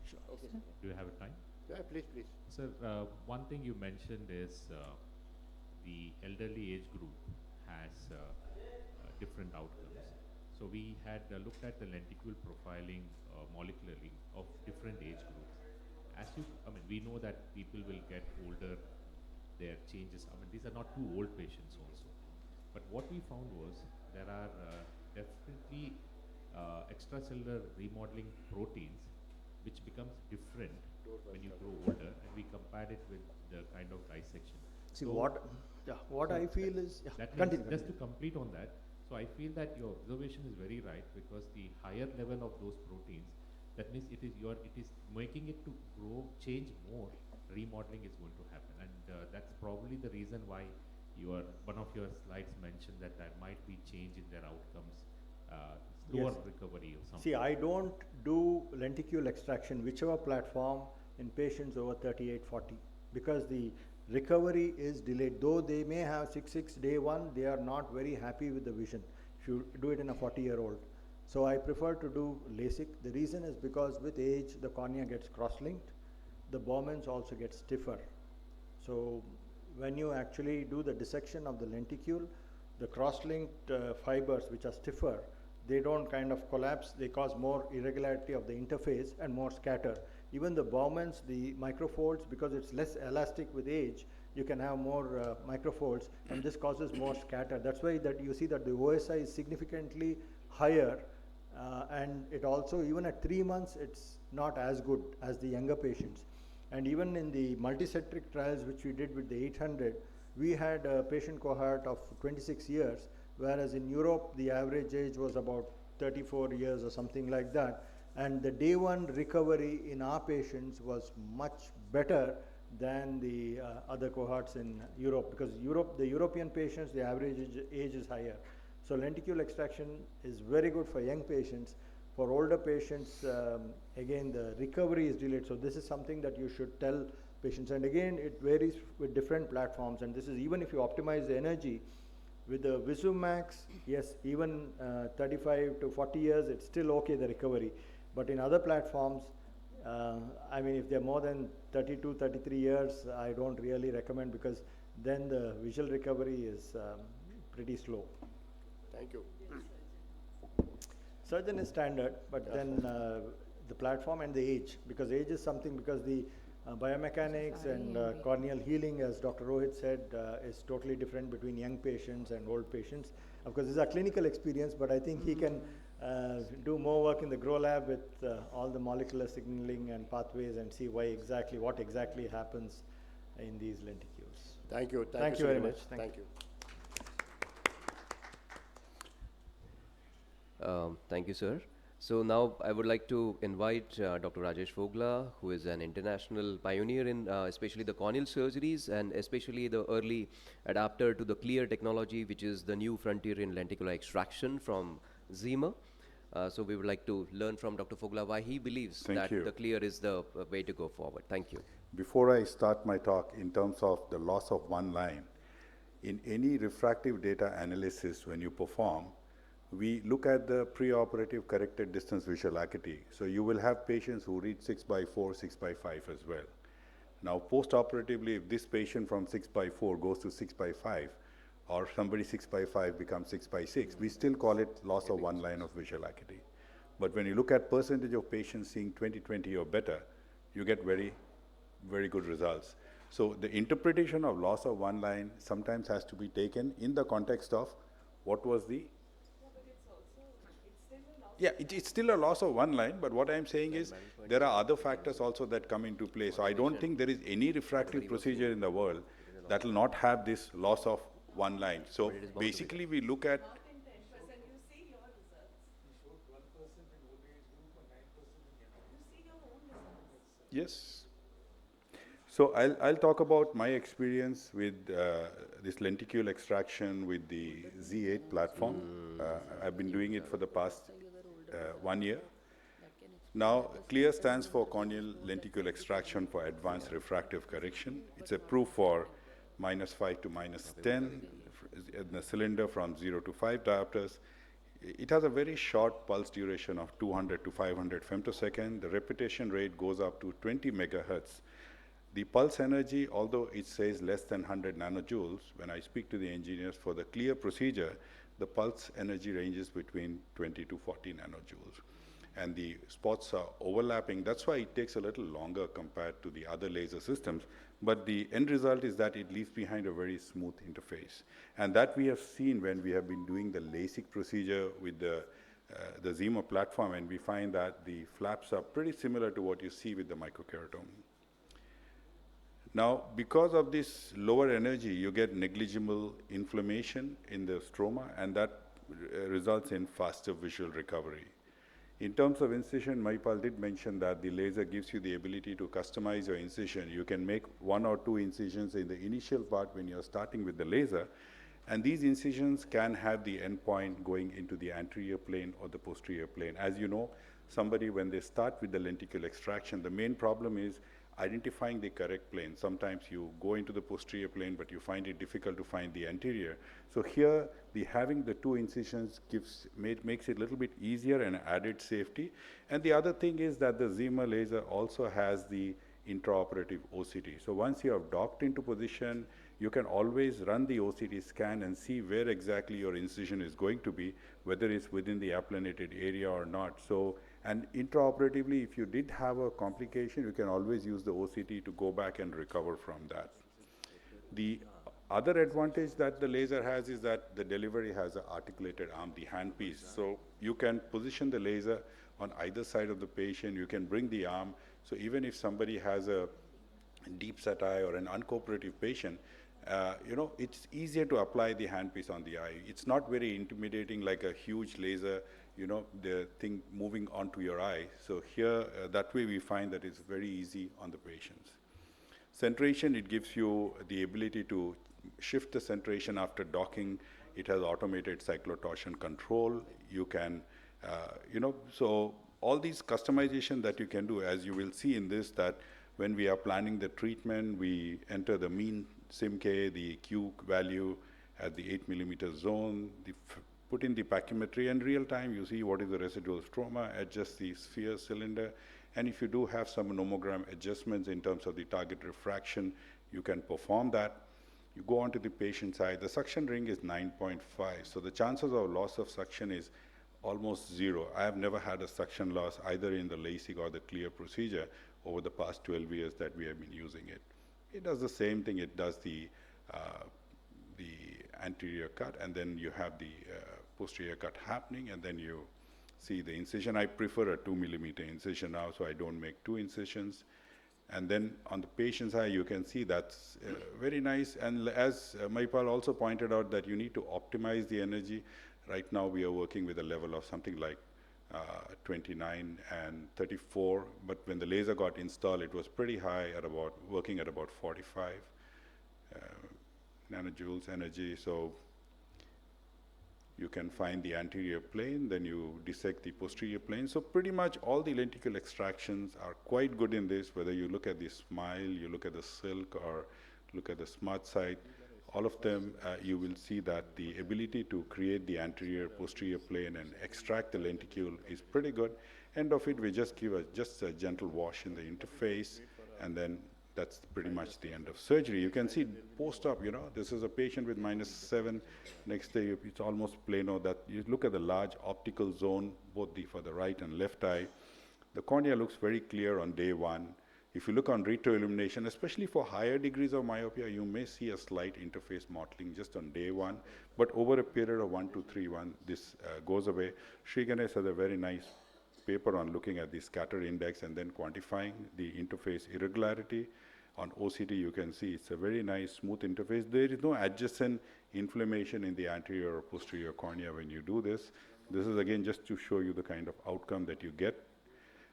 Sure. Okay. Do you have a time? Yeah, please. Sir, one thing you mentioned is the elderly age group has different outcomes. So we had looked at the lenticule profiling molecularly of different age groups. We know that people will get older, their changes, these are not too old patients also. But what we found was there are definitely extracellular remodeling proteins which becomes different when you grow older, and we compared it with the kind of dissection. See, So what I feel is, that means continue. just to complete on that, so I feel that your observation is very right, because the higher level of those proteins, that means it is making it to grow, change more, remodeling is going to happen, and that's probably the reason why one of your slides mentioned that there might be change in their outcomes, slower Yes. recovery or something. See, I don't do lenticule extraction, whichever platform, in patients over 38, 40, because the recovery is delayed. Though they may have 6/6 day 1, they are not very happy with the vision if you do it in a 40-year-old. So I prefer to do LASIK. The reason is because with age, the cornea gets cross-linked, the Bowman's also get stiffer. So when you actually do the dissection of the lenticule, the cross-linked fibers which are stiffer, they don't kind of collapse, they cause more irregularity of the interface and more scatter. Even the Bowman's, the microfolds, because it's less elastic with age, you can have more microfolds, and this causes more scatter. That's why that you see that the OSI is significantly higher, and it also, even at 3 months, it's not as good as the younger patients. And even in the multicentric trials which we did with the 800, we had a patient cohort of 26 years, whereas in Europe, the average age was about 34 years or something like that. And the day one recovery in our patients was much better than the other cohorts in Europe, because the European patients, the average age is higher. So lenticule extraction is very good for young patients. For older patients, again, the recovery is delayed. So this is something that you should tell patients. And again, it varies with different platforms. And this is even if you optimize the energy, with the VisuMax, yes, even 35 to 40 years, it's still okay, the recovery. But in other platforms, I mean, if they're more than 32, 33 years, I don't really recommend, because then the visual recovery is pretty slow. Thank you. Surgeon is standard, but then the platform and the age, because age is something, because the biomechanics and corneal healing, as Dr. Rohit said, is totally different between young patients and old patients. Of course, this is a clinical experience, but I think he can do more work in the Grow Lab with all the molecular signaling and pathways and see what exactly happens in these lenticules. Thank you. Thank you very much. Thank you. Thank you, sir. So now I would like to invite Dr. Rajesh Fogla, who is an international pioneer in especially the corneal surgeries and especially the early adapter to the clear technology, which is the new frontier in lenticular extraction from Zima. So we would like to learn from Dr. Fogla why he believes that the clear is the way to go forward. Thank you. Before I start my talk, in terms of the loss of one line, in any refractive data analysis when you perform, we look at the preoperative corrected distance visual acuity. So you will have patients who read 6/4, 6/5 as well. Now post-operatively, if this patient from 6/4 goes to 6/5, or somebody 6/5 becomes 6/6, we still call it loss of one line of visual acuity. But when you look at percentage of patients seeing 20/20 or better, you get very, very good results. So the interpretation of loss of one line sometimes has to be taken in the context of what was the it's still a loss of one line, but what I'm saying is there are other factors also that come into play. So I don't think there is any refractive procedure in the world that will not have this loss of one line. So basically we look at... Yes. So I'll talk about my experience with this lenticule extraction with the Z8 platform. I've been doing it for the past 1 year. Now, CLEAR stands for corneal lenticule extraction for advanced refractive correction. It's approved for -5 to -10 in the cylinder from 0 to 5 diopters. It has a very short pulse duration of 200 to 500 femtosecond. The repetition rate goes up to 20 megahertz. The pulse energy, although it says less than 100 nanojoules, when I speak to the engineers for the CLEAR procedure, the pulse energy ranges between 20 to 40 nanojoules. And the spots are overlapping. That's why it takes a little longer compared to the other laser systems. But the end result is that it leaves behind a very smooth interface. And that we have seen when we have been doing the LASIK procedure with the Zima platform, and we find that the flaps are pretty similar to what you see with the microkeratome. Now, because of this lower energy, you get negligible inflammation in the stroma, and that results in faster visual recovery. In terms of incision, Maipal did mention that the laser gives you the ability to customize your incision. You can make 1 or 2 incisions in the initial part when you're starting with the laser, and these incisions can have the endpoint going into the anterior plane or the posterior plane. As you know, somebody, when they start with the lenticule extraction, the main problem is identifying the correct plane. Sometimes you go into the posterior plane, but you find it difficult to find the anterior. So here, having the 2 incisions makes it a little bit easier and added safety. And the other thing is that the Zima laser also has the intraoperative OCT. So once you have docked into position, you can always run the OCT scan and see where exactly your incision is going to be, whether it's within the applanated area or not. So, and intraoperatively, if you did have a complication, you can always use the OCT to go back and recover from that. The other advantage that the laser has is that the delivery has an articulated arm, the handpiece. So you can position the laser on either side of the patient. You can bring the arm. So even if somebody has a deep set eye or an uncooperative patient, it's easier to apply the handpiece on the eye. It's not very intimidating like a huge laser, the thing moving onto your eye. So here, that way we find that it's very easy on the patients. Centration, it gives you the ability to shift the centration after docking. It has automated cyclotorsion control. You can, so all these customization that you can do, as you will see in this, that when we are planning the treatment, we enter the mean SIMK, the Q value at the 8 millimeter zone, put in the pachymetry, and real time you see what is the residual stroma, adjust the sphere cylinder, and if you do have some nomogram adjustments in terms of the target refraction, you can perform that. You go on to the patient side. The suction ring is 9.5, so the chances of loss of suction is almost zero. I have never had a suction loss either in the LASIK or the clear procedure over the past 12 years that we have been using it. It does the same thing. It does the anterior cut, and then you have the posterior cut happening, and then you see the incision. I prefer a 2 millimeter incision now, so I don't make 2 incisions. And then on the patient's eye, you can see that's very nice. And as Maipal also pointed out, that you need to optimize the energy. Right now, we are working with a level of something like 29 and 34. But when the laser got installed, it was pretty high at working at about 45 nanojoules energy. So you can find the anterior plane, then you dissect the posterior plane. So pretty much all the lenticule extractions are quite good in this, whether you look at the smile, you look at the silk, or look at the smart side, all of them, you will see that the ability to create the anterior posterior plane and extract the lenticule is pretty good. End of it, we just give just a gentle wash in the interface, and then that's pretty much the end of surgery. You can see post-op, this is a patient with -7. Next day, it's almost plano. That you look at the large optical zone, both for the right and left eye. The cornea looks very clear on day 1. If you look on retroillumination, especially for higher degrees of myopia, you may see a slight interface mottling just on day 1. But over a period of 1 to 3, this goes away. Sri Ganesh has a very nice paper on looking at the scatter index and then quantifying the interface irregularity. On OCT, you can see it's a very nice, smooth interface. There is no adjacent inflammation in the anterior or posterior cornea when you do this. This is, again, just to show you the kind of outcome that you get.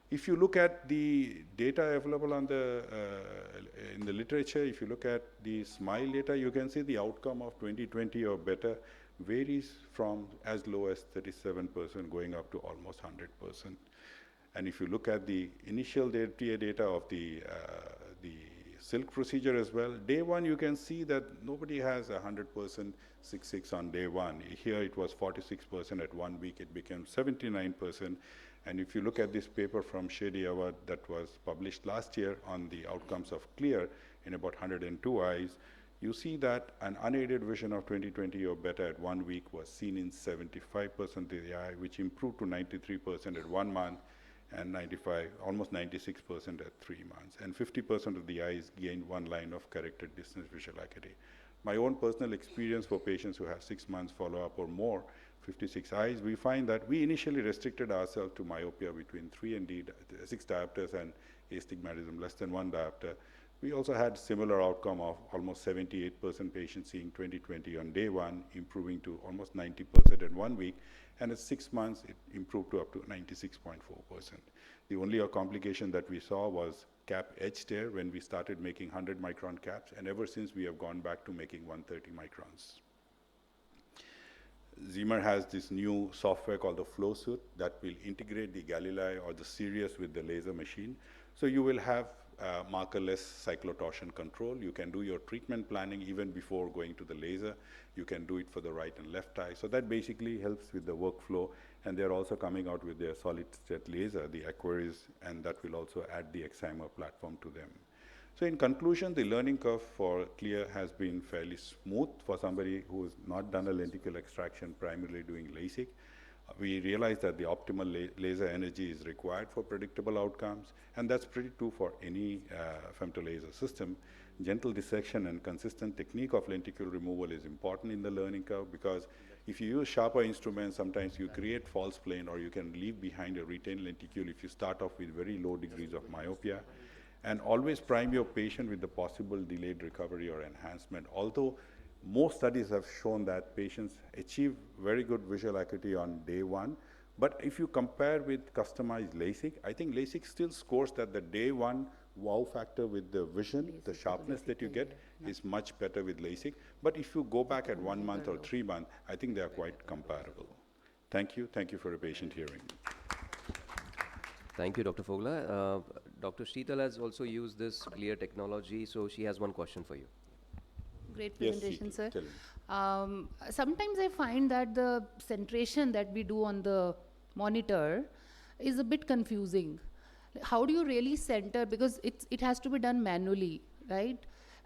If you look at the data available on in the literature, if you look at the SMILE data, you can see the outcome of 20/20 or better varies from as low as 37% going up to almost 100%. And if you look at the initial data of the silk procedure as well, day 1 you can see that nobody has 100% 6/6 on day 1. Here it was 46%. At 1 week it became 79%. And if you look at this paper from Shady Awad that was published last year on the outcomes of clear in about 102 eyes, you see that an unaided vision of 20/20 or better at 1 week was seen in 75% of the eye, which improved to 93% at 1 month, and 95, almost 96% at 3 months. And 50% of the eyes gained 1 line of corrected distance visual acuity. My own personal experience for patients who have 6 months follow-up or more, 56 eyes, we find that we initially restricted ourselves to myopia between 3 and 6 diopters and astigmatism less than 1 diopter. We also had similar outcome of almost 78% patients seeing 20/20 on day 1, improving to almost 90% in 1 week, and at 6 months it improved to up to 96.4%. The only complication that we saw was cap edge tear when we started making 100 micron caps, and ever since we have gone back to making 130 microns. Zimmer has this new software called the Flow Suite that will integrate the Galilei or the Sirius with the laser machine. So you will have markerless cyclotorsion control. You can do your treatment planning even before going to the laser. You can do it for the right and left eye. So that basically helps with the workflow. And they're also coming out with their solid state laser, the Aquaris, and that will also add the Excimer platform to them. So in conclusion, the learning curve for Clear has been fairly smooth for somebody who has not done a lenticular extraction, primarily doing LASIK. We realize that the optimal laser energy is required for predictable outcomes, and that's pretty true for any femtolaser system. Gentle dissection and consistent technique of lenticule removal is important in the learning curve, because if you use sharper instruments, sometimes you create false plane, or you can leave behind a retained lenticule if you start off with very low degrees of myopia. And always prime your patient with the possible delayed recovery or enhancement. Although most studies have shown that patients achieve very good visual acuity on day one, but if you compare with customized LASIK, I think LASIK still scores that the day one wow factor with the vision, the sharpness that you get is much better with LASIK. But if you go back at 1 month or 3 months, I think they are quite comparable. Thank you for a patient hearing. Thank you, Dr. Fogla. Dr. Sheetal has also used this Clear technology, so she has one question for you. Great Yes, presentation, Sheetal, sir. tell me. Sometimes I find that the centration that we do on the monitor is a bit confusing. How do you really center? Because it has to be done manually, right?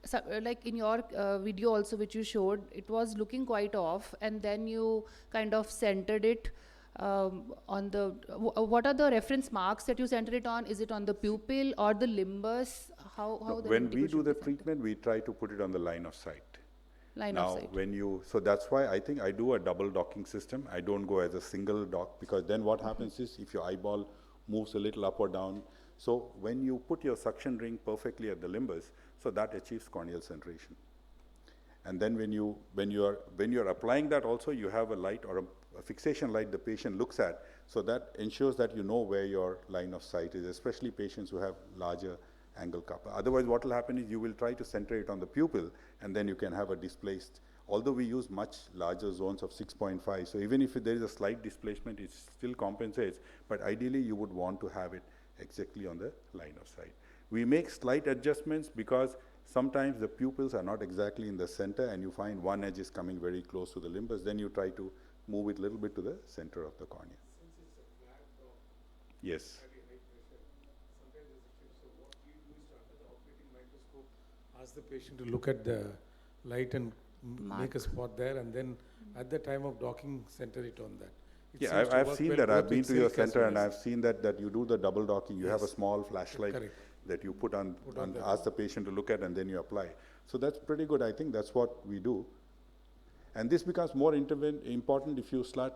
So, like in your video also, which you showed, it was looking quite off, and then you kind of centered it on the. What are the reference marks that you centered it on? Is it on the pupil or the limbus? How No, the when lenticle we do should the be centered? treatment, we try to put it on the line of sight. Line Now, of sight. when you, so that's why I think I do a double docking system. I don't go as a single dock, because then what happens is if your eyeball moves a little up or down, so when you put your suction ring perfectly at the limbus, so that achieves corneal centration. And then when you're applying that also, you have a light or a fixation light the patient looks at, so that ensures that you know where your line of sight is, especially patients who have larger angle kappa. Otherwise, what will happen is you will try to center it on the pupil, and then you can have a displaced, although we use much larger zones of 6.5, so even if there is a slight displacement, it still compensates, but ideally you would want to have it exactly on the line of sight. We make slight adjustments because sometimes the pupils are not exactly in the center, and you find one edge is coming very close to the limbus, then you try to move it a little bit to the center of the cornea. Since it's a flat dot, Yes. very high pressure, sometimes there's a shift. So what we do is to, under the operating microscope, ask the patient to look at the light and make a spot there, and then at the time of docking, center it on that. It Yeah, seems to I've work seen well that. both I've been with to your silk as center, well and as- I've seen that you do the double docking. You have a Yes. small flashlight Correct. that you put on the- ask the patient to look at, and then you apply. So that's pretty good. I think that's what we do. And this becomes more important if you start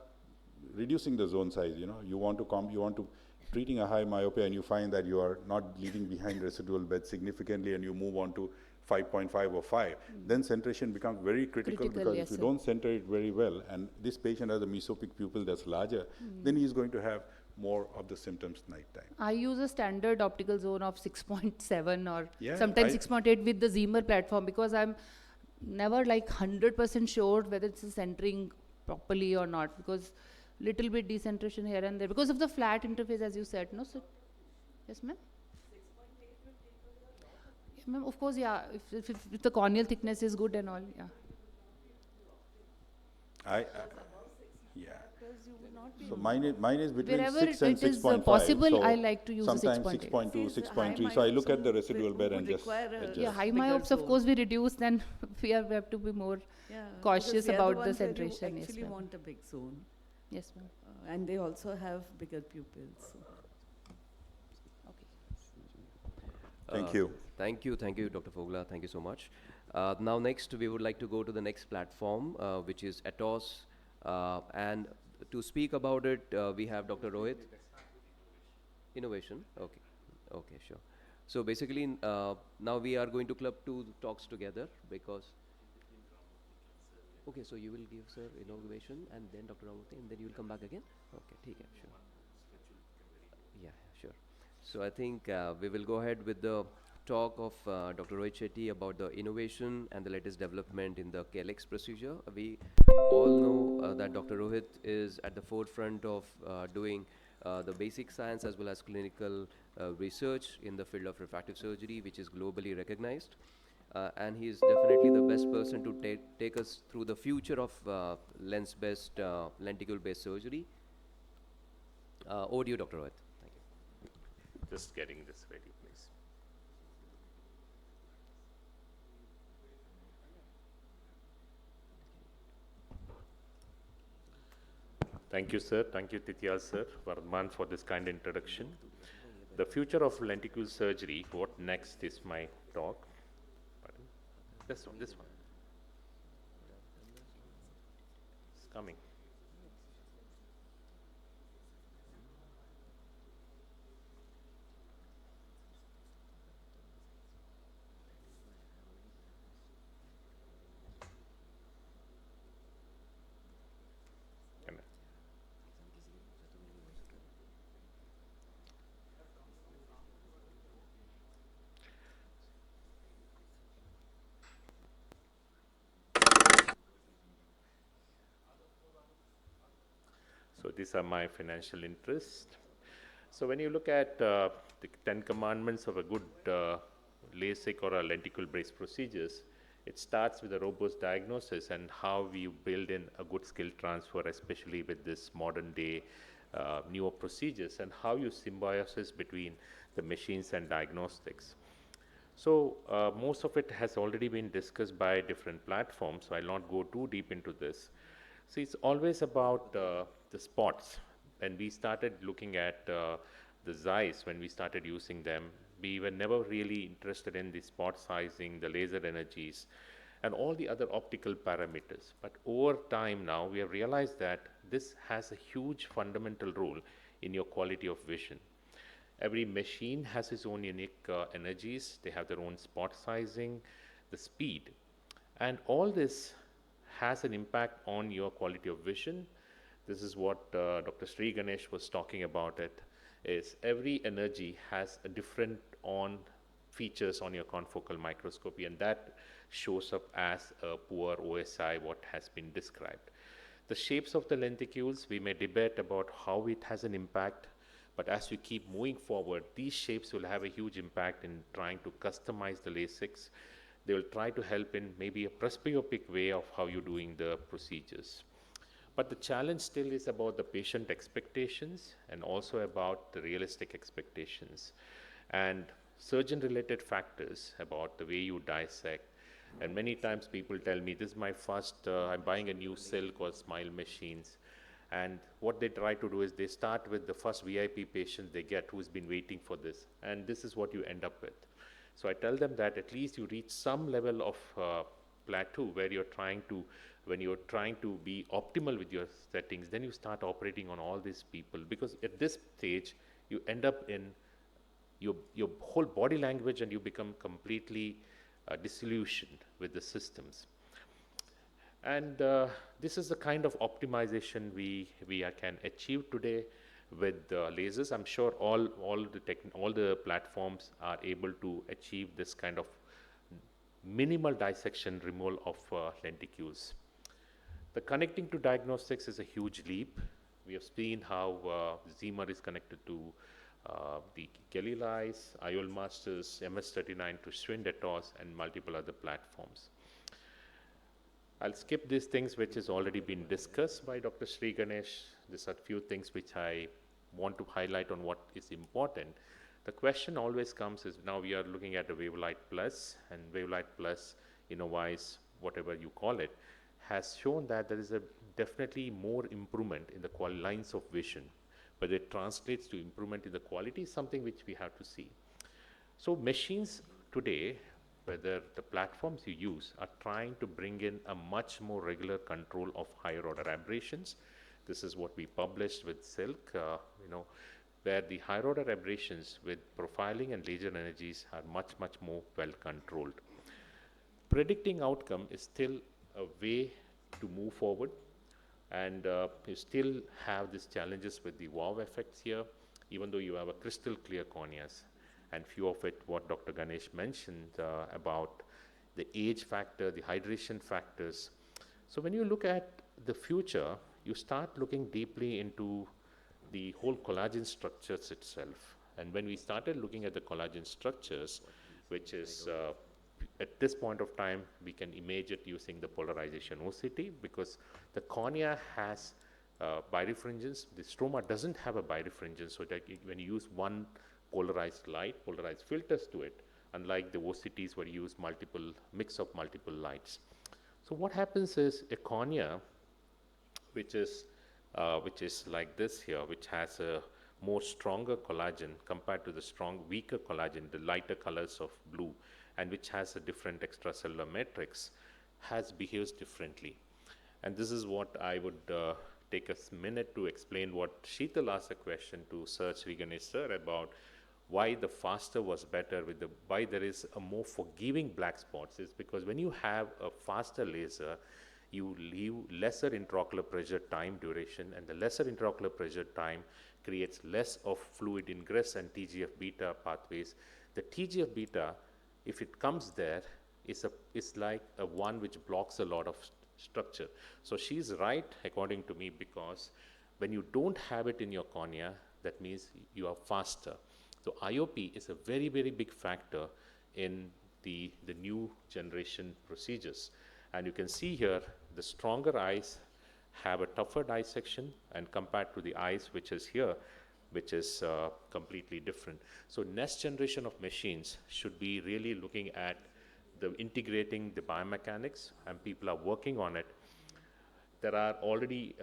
reducing the zone size. You know, you want to treating a high myopia, and you find that you are not leaving behind residual bed significantly, and you move on to 5.5 or 5, then centration becomes very critical, because yes, if you sir. don't center it very well, and this patient has a mesopic pupil that's larger, then he's going to have more of the symptoms nighttime. I use a standard optical zone of 6.7 or Yeah, sometimes I- 6.8 with the Zimmer platform, because I'm never like 100% sure whether it's centering properly or not, because little bit decentration here and there because of the flat interface, as you said. No, so yes, ma'am. Yeah, ma'am, of course, yeah. If the corneal thickness is good and all, yeah. Yeah. So mine is between Wherever 6 and it is 6.5. possible, so I like to use a sometimes 6.8. 6.2, See, 6.3. high So I look at the myopes residual would bed and just require a- adjust. Yeah, high bigger myopes, of zone. course, we reduce, then we have to be more Yeah, cautious because they're about the ones where you centration. Yes, actually ma'am. want a big zone, Yes, ma'am. and they also have bigger pupils. So. Okay. Thank you. Thank you, Dr. Fogla. Thank you so much. Now, next, we would like to go to the next platform, which is AIOS. And to speak about it, we have Dr. Rohit. Innovation. Okay. Okay, sure. So basically, now we are going to club two talks together because. Okay, so you will give sir innovation and then Dr. Ramurthy, and then you will come back again. Okay, ठीक है, sure. Yeah, sure. So I think we will go ahead with the talk of Dr. Rohit Shetty about the innovation and the latest development in the KLX procedure. We all know that Dr. Rohit is at the forefront of doing the basic science as well as clinical research in the field of refractive surgery, which is globally recognized. And he is definitely the best person to take us through the future of lens-based, lenticule-based surgery. Over to you, Dr. Rohit. Thank you. Just getting this ready, please. Thank you, sir. Thank you, Titya sir, Vardhan, for this kind introduction. The future of lenticule surgery, what next is my talk. Pardon? This one. It's coming. Can I- So these are my financial interests. So when you look at the 10 commandments of a good LASIK or a lenticle brace procedures, it starts with a robust diagnosis and how we build in a good skill transfer, especially with this modern day newer procedures, and how you symbiosis between the machines and diagnostics. So most of it has already been discussed by different platforms, so I'll not go too deep into this. See, it's always about the spots. When we started looking at the Zeiss, when we started using them, we were never really interested in the spot sizing, the laser energies, and all the other optical parameters. But over time now, we have realized that this has a huge fundamental role in your quality of vision. Every machine has its own unique energies. They have their own spot sizing, the speed, and all this has an impact on your quality of vision. This is what Dr. Sri Ganesh was talking about. It is every energy has a different on features on your confocal microscopy, and that shows up as a poor OSI, what has been described. The shapes of the lenticules, we may debate about how it has an impact, but as we keep moving forward, these shapes will have a huge impact in trying to customize the LASIKs. They will try to help in maybe a presbyopic way of how you're doing the procedures. But the challenge still is about the patient expectations and also about the realistic expectations and surgeon related factors about the way you dissect. And many times people tell me, this is my first, I'm buying a new Silk or Smile machines. And what they try to do is they start with the first VIP patient they get who's been waiting for this. And this is what you end up with. So I tell them that at least you reach some level of plateau where you're trying to, when you're trying to be optimal with your settings, then you start operating on all these people. Because at this stage, you end up in your whole body language and you become completely disillusioned with the systems. And this is the kind of optimization we can achieve today with lasers. I'm sure all the platforms are able to achieve this kind of minimal dissection removal of lenticules. The connecting to diagnostics is a huge leap. We have seen how Zemer is connected to the Galilais, IOL Masters, MS39 to Schwinn-Detos, and multiple other platforms. I'll skip these things which has already been discussed by Dr. Sri Ganesh. These are few things which I want to highlight on what is important. The question always comes is, now we are looking at the Wavelight Plus, and Wavelight Plus, InnoVise, whatever you call it, has shown that there is a definitely more improvement in the lines of vision. Whether it translates to improvement in the quality is something which we have to see. So machines today, whether the platforms you use, are trying to bring in a much more regular control of higher order aberrations. This is what we published with Silk, where the higher order aberrations with profiling and laser energies are much more well controlled. Predicting outcome is still a way to move forward, and you still have these challenges with the wow effects here, even though you have a crystal clear corneas. And few of it, what Dr. Ganesh mentioned about the age factor, the hydration factors. So when you look at the future, you start looking deeply into the whole collagen structures itself. And when we started looking at the collagen structures, which is at this point of time, we can image it using the polarization OCT, because the cornea has birefringence. The stroma doesn't have a birefringence, so that when you use one polarized light, polarized filters to it, unlike the OCTs where you use mix of multiple lights. So what happens is a cornea, which is which is like this here, which has a more stronger collagen compared to the weaker collagen, the lighter colors of blue, and which has a different extracellular matrix, behaves differently. And this is what I would take a minute to explain what Sheetal asked a question to Sir Sri Ganesh sir about why the faster was better why there is a more forgiving black spots is because when you have a faster laser, you leave lesser intraocular pressure time duration, and the lesser intraocular pressure time creates less of fluid ingress and TGF beta pathways. The TGF beta, if it comes there, is like a one which blocks a lot of structure. So she's right according to me, because when you don't have it in your cornea, that means you are faster. So IOP is a very, very big factor in the new generation procedures. And you can see here, the stronger eyes have a tougher dissection, and compared to the eyes which is here, which is completely different. So next generation of machines should be really looking at integrating the biomechanics, and people are working on it. There are already,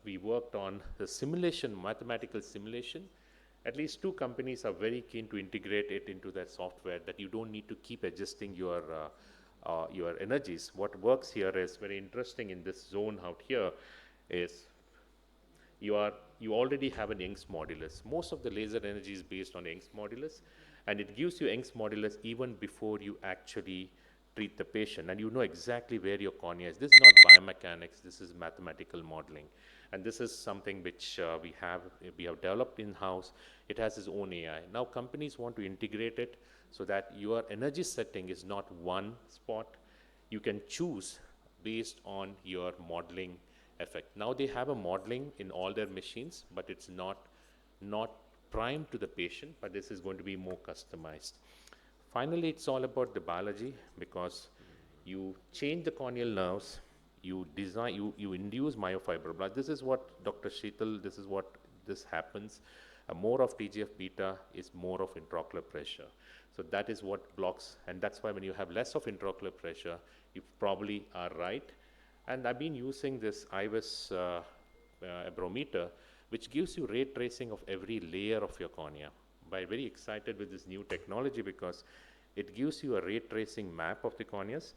we worked on the simulation, mathematical simulation. At least 2 companies are very keen to integrate it into their software, that you don't need to keep adjusting your energies. What works here is very interesting in this zone out here is you already have an Young's modulus. Most of the laser energy is based on Young's modulus, and it gives you Young's modulus even before you actually treat the patient, and you know exactly where your cornea is. This is not biomechanics, this is mathematical modeling. And this is something which we have developed in-house. It has its own AI. Now companies want to integrate it so that your energy setting is not one spot. You can choose based on your modeling effect. Now they have a modeling in all their machines, but it's not primed to the patient, but this is going to be more customized. Finally, it's all about the biology, because you change the corneal nerves, you induce myofibroblast. This is what Dr. Sheetal, this happens. More of TGF beta is more of intraocular pressure. So that is what blocks, and that's why when you have less of intraocular pressure, you probably are right. And I've been using this AIOS abrometer, which gives you ray tracing of every layer of your cornea. I'm very excited with this new technology because it gives you a ray tracing map of the corneas.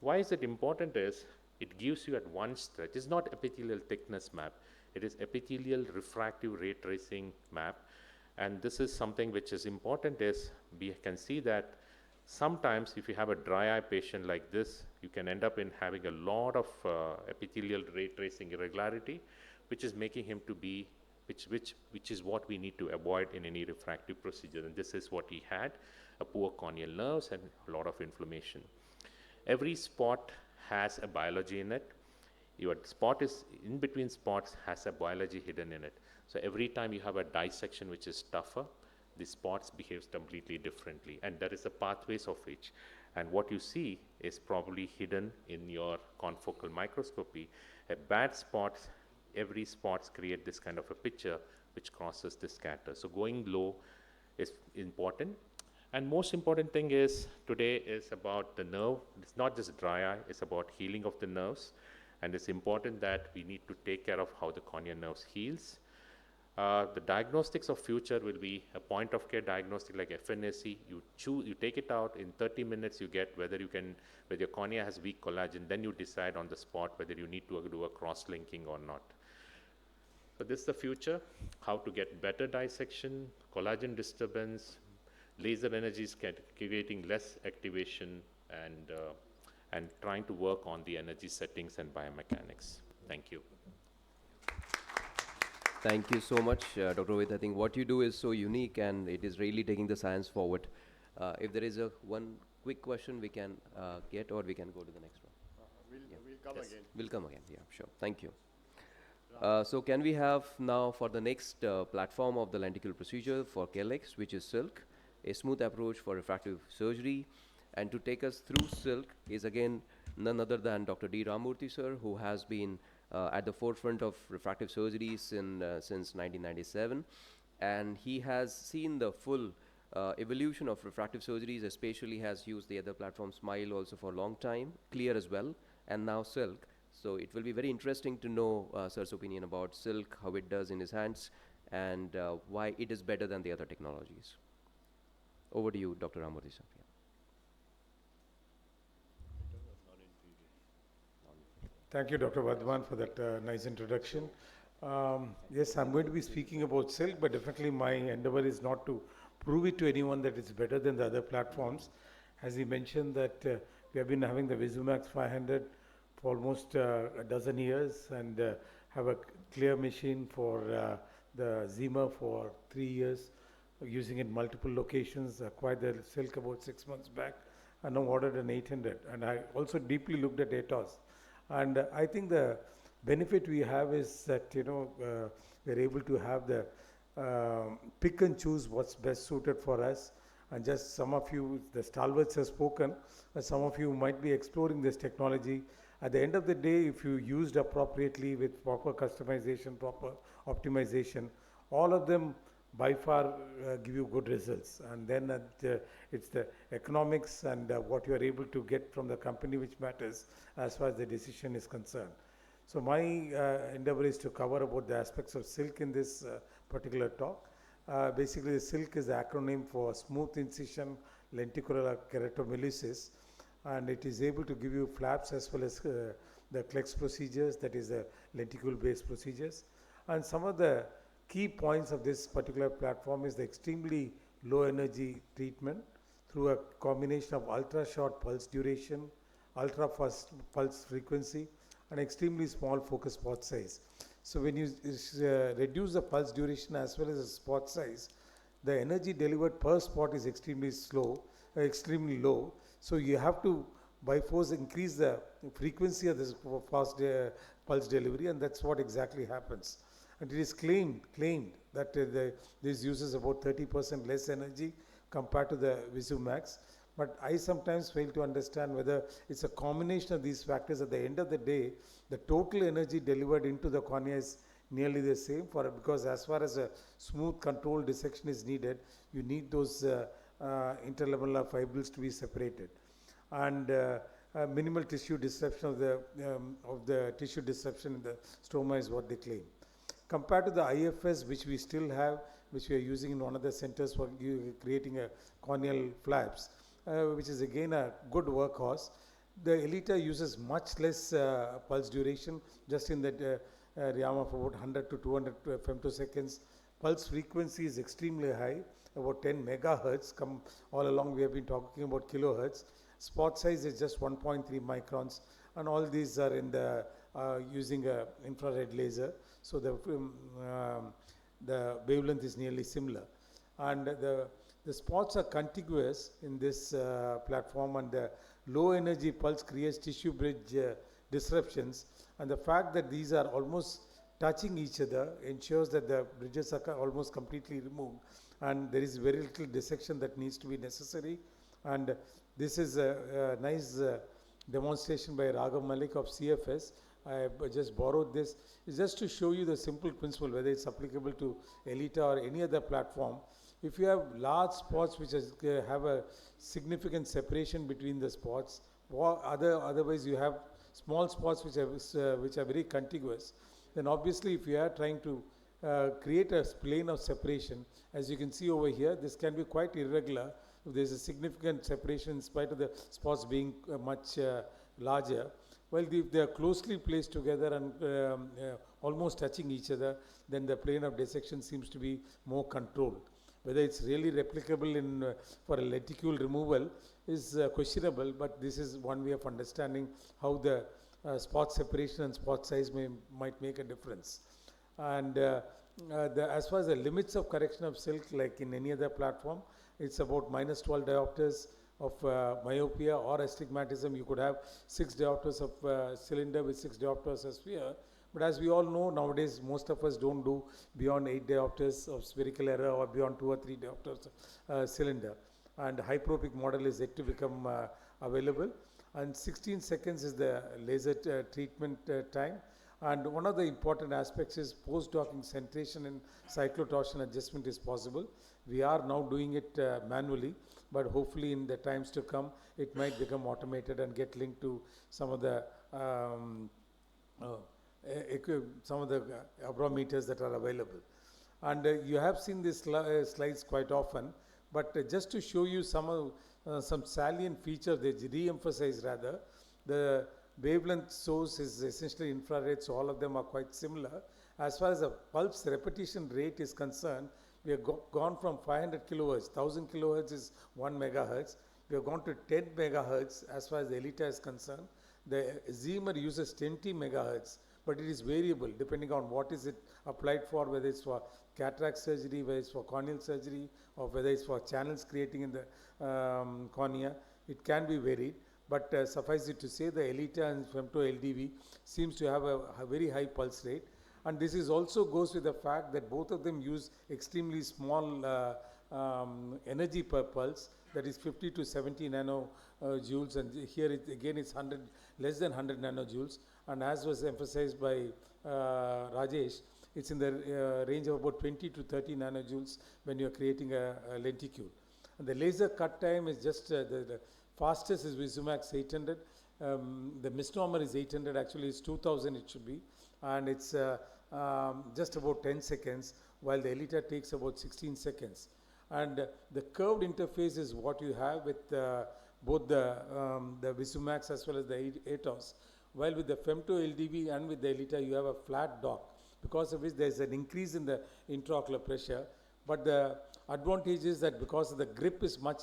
Why is it important is, it gives you at one stretch. It's not epithelial thickness map. It is epithelial refractive ray tracing map. And this is something which is important is, we can see that sometimes if you have a dry eye patient like this, you can end up in having a lot of epithelial ray tracing irregularity, which is making him to be, which is what we need to avoid in any refractive procedure. And this is what he had, a poor corneal nerves and a lot of inflammation. Every spot has a biology in it. Your spot is in between spots has a biology hidden in it. So every time you have a dissection which is tougher, the spots behaves completely differently, and there is a pathways of each. And what you see is probably hidden in your confocal microscopy. A bad spots, every spots create this kind of a picture which causes the scatter. So going low is important. And most important thing is today is about the nerve. It's not just dry eye, it's about healing of the nerves. And it's important that we need to take care of how the corneal nerves heals. The diagnostics of future will be a point of care diagnostic like FNAC. You take it out in 30 minutes, you get whether your cornea has weak collagen, then you decide on the spot whether you need to do a cross-linking or not. So this is the future, how to get better dissection, collagen disturbance, laser energies creating less activation, and trying to work on the energy settings and biomechanics. Thank you. Thank you so much, Dr. Rohit. I think what you do is so unique, and it is really taking the science forward. If there is one quick question we can get, or we can go to the next one. We'll come again. We'll come again, yeah, sure. Thank you. So can we have now for the next platform of the lenticule procedure for CALEX, which is Silk, a smooth approach for refractive surgery. And to take us through Silk is again none other than Dr. D. Ramurthy sir, who has been at the forefront of refractive surgeries since 1997. And he has seen the full evolution of refractive surgeries, especially has used the other platform, Smile, also for a long time, Clear as well, and now Silk. So it will be very interesting to know sir's opinion about silk, how it does in his hands, and why it is better than the other technologies. Over to you, Dr. Ramurthy sir. Yeah. Thank you, Dr. Vardhaman, for that nice introduction. Yes, I'm going to be speaking about silk, but definitely my endeavor is not to prove it to anyone that it's better than the other platforms. As he mentioned that we have been having the Visumax 500 for almost a dozen years and have a clear machine for the Zima for 3 years, using it in multiple locations, acquired the silk about 6 months back, and now ordered an 800. And I also deeply looked at AIOS. And I think the benefit we have is that, we're able to have the pick and choose what's best suited for us. And just some of you, the stalwarts have spoken, some of you might be exploring this technology. At the end of the day, if you used appropriately with proper customization, proper optimization, all of them by far give you good results. And then it's the economics and what you are able to get from the company which matters as far as the decision is concerned. So my endeavor is to cover about the aspects of silk in this particular talk. Basically, silk is the acronym for smooth incision lenticular keratomycetes, and it is able to give you flaps as well as the Klex procedures, that is the lenticule based procedures. And some of the key points of this particular platform is the extremely low energy treatment through a combination of ultra short pulse duration, ultra fast pulse frequency, and extremely small focus spot size. So when you reduce the pulse duration as well as the spot size, the energy delivered per spot is extremely extremely low. So you have to by force increase the frequency of this fast pulse delivery, and that's what exactly happens. And it is claimed that this uses about 30% less energy compared to the Visumax. But I sometimes fail to understand whether it's a combination of these factors. At the end of the day, the total energy delivered into the cornea is nearly the same, because as far as a smooth controlled dissection is needed, you need those interlamellar fibrils to be separated. And minimal tissue disruption of the tissue disruption in the stroma is what they claim. Compared to the IFS, which we still have, which we are using in one of the centers for creating a corneal flaps, which is again a good workhorse. The Elita uses much less pulse duration, just in that realm of about 100 to 200 femtoseconds. Pulse frequency is extremely high, about 10 megahertz. All along we have been talking about kilohertz. Spot size is just 1.3 microns, and all these are in the using a infrared laser. So the wavelength is nearly similar, and the spots are contiguous in this platform, and the low energy pulse creates tissue bridge disruptions, and the fact that these are almost touching each other ensures that the bridges are almost completely removed, and there is very little dissection that needs to be necessary. And this is a nice demonstration by Raghav Malik of CFS. I just borrowed this. It's just to show you the simple principle, whether it's applicable to Elita or any other platform. If you have large spots which have a significant separation between the spots, or otherwise you have small spots which are very contiguous, then obviously if you are trying to create a plane of separation, as you can see over here, this can be quite irregular. If there is a significant separation in spite of the spots being much larger. Well, if they are closely placed together and almost touching each other, then the plane of dissection seems to be more controlled. Whether it's really replicable for a lenticule removal is questionable, but this is one way of understanding how the spot separation and spot size might make a difference. And as far as the limits of correction of silk, like in any other platform, it's about minus 12 diopters of myopia or astigmatism. You could have 6 diopters of cylinder with 6 diopters of sphere. But as we all know, nowadays most of us don't do beyond 8 diopters of spherical error or beyond 2 or 3 diopters cylinder. And hyperopic model is yet to become available. And 16 seconds is the laser treatment time. And one of the important aspects is post-docking centration and cyclotorsion adjustment is possible. We are now doing it manually, but hopefully in the times to come, it might become automated and get linked to some of the some of the abrometers that are available. And you have seen these slides quite often, but just to show you some salient features, they re-emphasize rather, the wavelength source is essentially infrared, so all of them are quite similar. As far as the pulse repetition rate is concerned, we have gone from 500 kilohertz, 1000 kilohertz is 1 megahertz. We have gone to 10 megahertz as far as the ELITA is concerned. The Zemer uses 20 megahertz, but it is variable depending on what is it applied for, whether it's for cataract surgery, whether it's for corneal surgery, or whether it's for channels creating in the cornea. It can be varied, but suffice it to say the ELITA and femto LDV seems to have a very high pulse rate. And this is also goes with the fact that both of them use extremely small energy per pulse, that is 50 to 70 nanojoules, and here again it's less than 100 nanojoules, and as was emphasized by Rajesh, it's in the range of about 20 to 30 nanojoules when you're creating a lenticule. And the laser cut time is just the fastest is Visumax 800. The misnomer is 800, actually it's 2000 it should be, and it's just about 10 seconds, while the ELITA takes about 16 seconds. And the curved interface is what you have with both the Visumax as well as the AIOS. While with the femto LDV and with the ELITA, you have a flat dock, because of which there is an increase in the intraocular pressure. But the advantage is that because the grip is much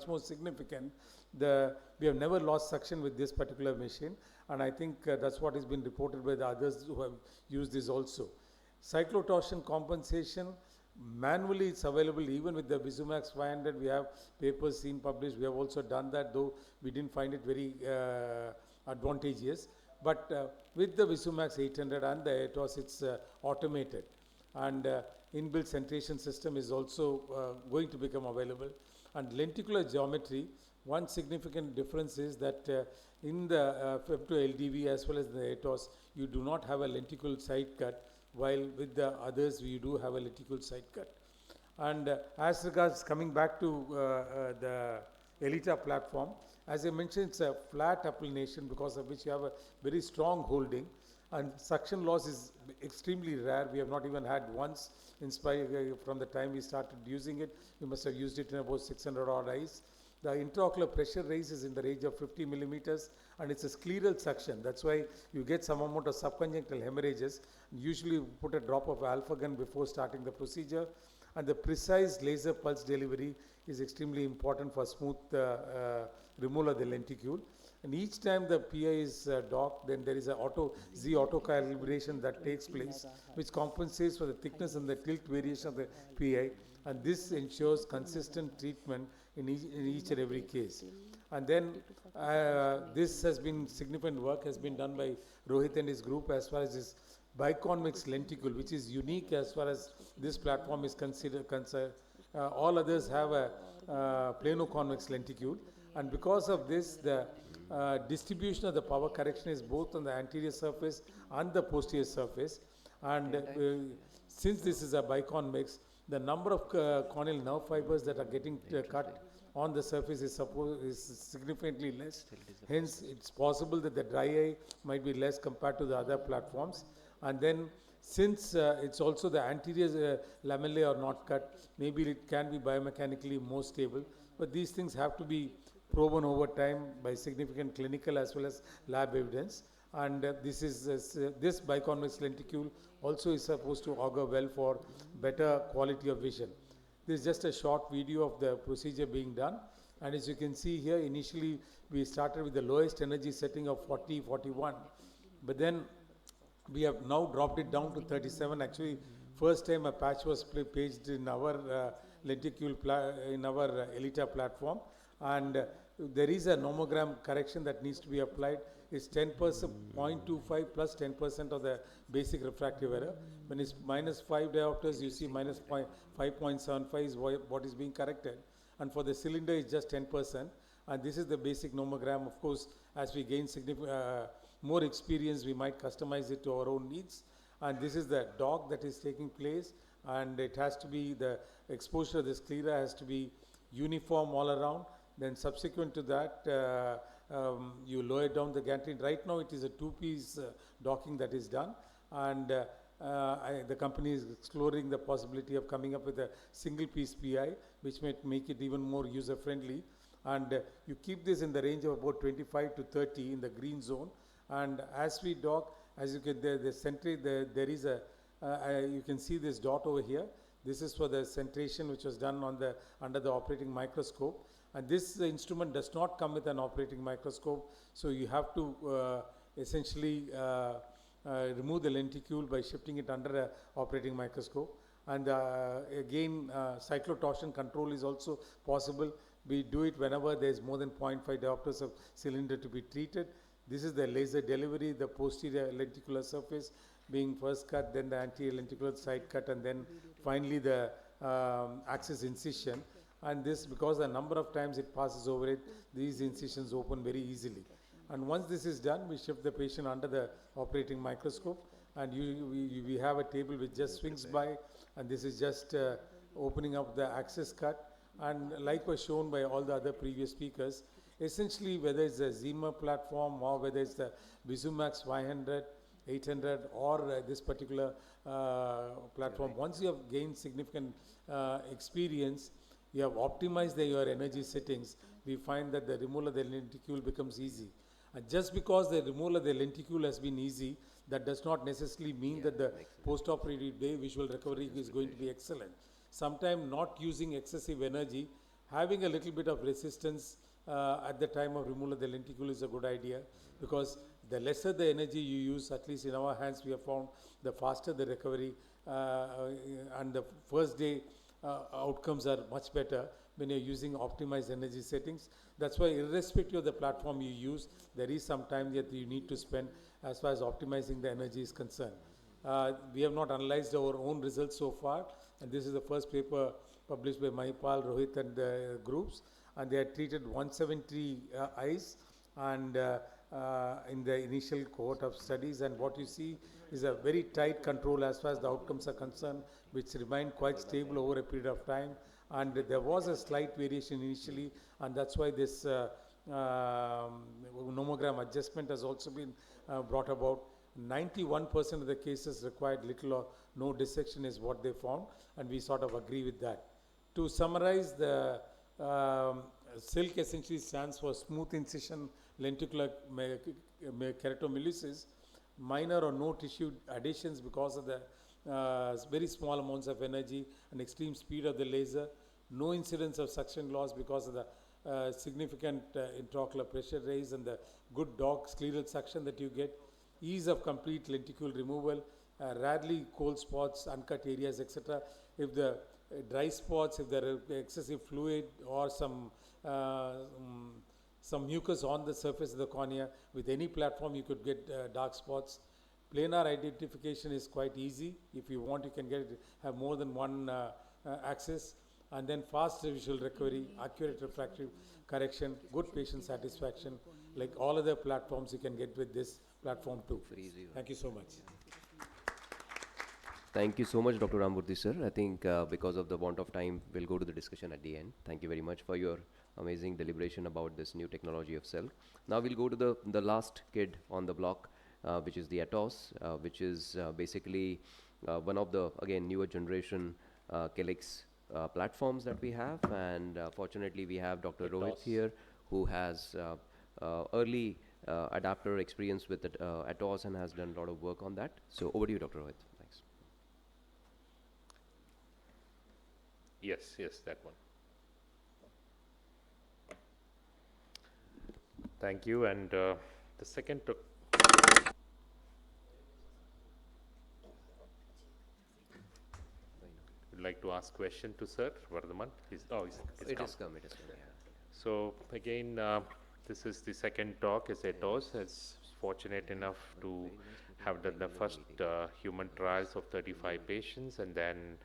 more significant, we have never lost suction with this particular machine, and I think that's what has been reported by the others who have used this also. Cyclotorsion compensation, manually it's available even with the Visumax 500. We have papers seen published. We have also done that, though we didn't find it very advantageous. But with the Visumax 800 and the AIOS, it's automated, and inbuilt centration system is also going to become available. And lenticular geometry, one significant difference is that in the femto LDV as well as the AIOS, you do not have a lenticle side cut, while with the others you do have a lenticle side cut. And as regards coming back to the ELITA platform, as I mentioned, it's a flat applanation, because of which you have a very strong holding, and suction loss is extremely rare. We have not even had once, in spite from the time we started using it. We must have used it in about 600 odd eyes. The intraocular pressure raise is in the range of 50 millimeters, and it's a scleral suction. That's why you get some amount of subconjunctival hemorrhages. Usually put a drop of alpha gun before starting the procedure. And the precise laser pulse delivery is extremely important for smooth removal of the lenticule. And each time the PI is docked, then there is a Z auto calibration that takes place, which compensates for the thickness and the tilt variation of the PI. And this ensures consistent treatment in each and every case. And then this has been significant work has been done by Rohit and his group as far as this biconvex lenticule, which is unique as far as this platform is concerned. All others have a plano-convex lenticule, and because of this, the distribution of the power correction is both on the anterior surface and the posterior surface. And since this is a biconvex, the number of corneal nerve fibers that are getting cut on the surface is significantly less. Hence, it's possible that the dry eye might be less compared to the other platforms. And then, since it's also the anterior lamellae are not cut, maybe it can be biomechanically more stable. But these things have to be proven over time by significant clinical as well as lab evidence. And this biconvex lenticule also is supposed to augur well for better quality of vision. This is just a short video of the procedure being done. And as you can see here, initially we started with the lowest energy setting of 40, 41. But then we have now dropped it down to 37. Actually, first time a patch was paged in our lenticule, in our ELITA platform. And there is a nomogram correction that needs to be applied. It's 10%, 0.25 plus 10% of the basic refractive error. When it's minus 5 diopters, you see minus 5.75 is what is being corrected. And for the cylinder, it's just 10%. And this is the basic nomogram. Of course, as we gain more experience, we might customize it to our own needs. And this is the dock that is taking place. And it has to be, the exposure of the sclera has to be uniform all around. Then subsequent to that, you lower down the gantry. Right now it is a two-piece docking that is done, and the company is exploring the possibility of coming up with a single-piece PI, which might make it even more user-friendly. And you keep this in the range of about 25 to 30 in the green zone. And as we dock, as you can, the centri, there is a, you can see this dot over here. This is for the centration which was done on the, under the operating microscope. And this instrument does not come with an operating microscope, so you have to essentially remove the lenticule by shifting it under an operating microscope. And again, cyclotorsion control is also possible. We do it whenever there is more than 0.5 diopters of cylinder to be treated. This is the laser delivery, the posterior lenticular surface being first cut, then the anterior lenticular side cut, and then finally the axis incision. And this, because the number of times it passes over it, these incisions open very easily. And once this is done, we shift the patient under the operating microscope, and we have a table which just swings by, and this is just opening up the axis cut. And like was shown by all the other previous speakers, essentially whether it's the Zima platform or whether it's the Visumax 500, 800 or this particular platform, once you have gained significant experience, you have optimized your energy settings, we find that the removal of the lenticule becomes easy. And just because the removal of the lenticule has been easy, that does not necessarily mean that the post-operative day visual recovery is going to be excellent. Sometimes not using excessive energy, having a little bit of resistance at the time of removal of the lenticule is a good idea, because the lesser the energy you use, at least in our hands we have found, the faster the recovery and the first day outcomes are much better when you're using optimized energy settings. That's why irrespective of the platform you use, there is some time that you need to spend as far as optimizing the energy is concerned. We have not analyzed our own results so far, and this is the first paper published by Mahipal, Rohit and the groups, and they had treated 170 eyes and in the initial cohort of studies, and what you see is a very tight control as far as the outcomes are concerned, which remained quite stable over a period of time. And there was a slight variation initially, and that's why this nomogram adjustment has also been brought about. 91% of the cases required little or no dissection is what they found, and we sort of agree with that. To summarize, the silk essentially stands for smooth incision lenticular keratomelissus, minor or no tissue adhesions because of the very small amounts of energy and extreme speed of the laser, no incidence of suction loss because of the significant intraocular pressure raise and the good dog scleral suction that you get, ease of complete lenticule removal, rarely cold spots, uncut areas, etc. If the dry spots, if there are excessive fluid or some mucus on the surface of the cornea, with any platform you could get dark spots. Planar identification is quite easy. If you want, you can have more than one axis, and then fast visual recovery, accurate refractive correction, good patient satisfaction, like all other platforms you can get with this platform too. Thank you so much. Thank you so much, Dr. Ramurthy sir. I think because of the want of time, we'll go to the discussion at the end. Thank you very much for your amazing deliberation about this new technology of cell. Now we'll go to the last kid on the block, which is the AIOS, which is basically one of the, again, newer generation Calyx platforms that we have. And fortunately, we have Dr. Rohit here, who has early adapter experience with AIOS and has done a lot of work on that. So over to you, Dr. Rohit. Thanks. Yes, that one. Thank you. And the second would like to ask question to Sir Vardhaman. It has come. Yeah. So again, this is the second talk. As AIOS is fortunate enough to have done the first human trials of 35 patients, and then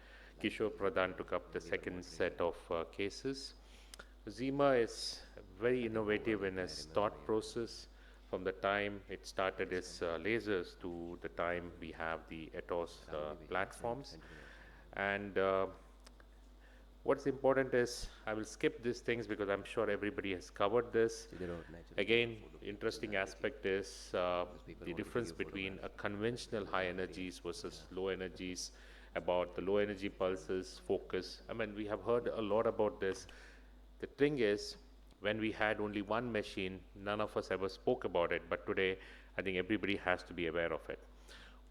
Kishore Pradhan took up the second set of cases. Zima is very innovative in its thought process, from the time it started its lasers to the time we have the AIOS platforms. And What's important is, I will skip these things because I'm sure everybody has covered this. Again, interesting aspect is the difference between a conventional high energies versus low energies, about the low energy pulses, focus. I mean, we have heard a lot about this. The thing is, when we had only one machine, none of us ever spoke about it, but today I think everybody has to be aware of it.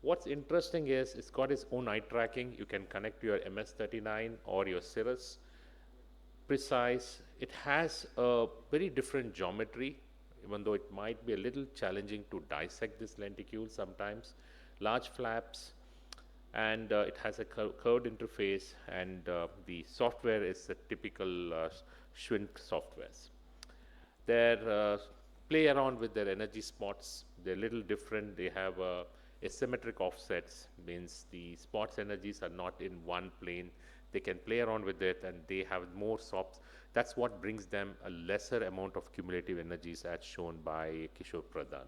What's interesting is it's got its own eye tracking. You can connect to your MS39 or your Cirrus. Precise. It has a very different geometry, even though it might be a little challenging to dissect this lenticule sometimes. Large flaps, and it has a curved interface, and the software is the typical Schwinn softwares. They play around with their energy spots. They're a little different. They have asymmetric offsets, means the spots energies are not in one plane. They can play around with it, and they have more SOPs. That's what brings them a lesser amount of cumulative energies, as shown by Kishore Pradhan.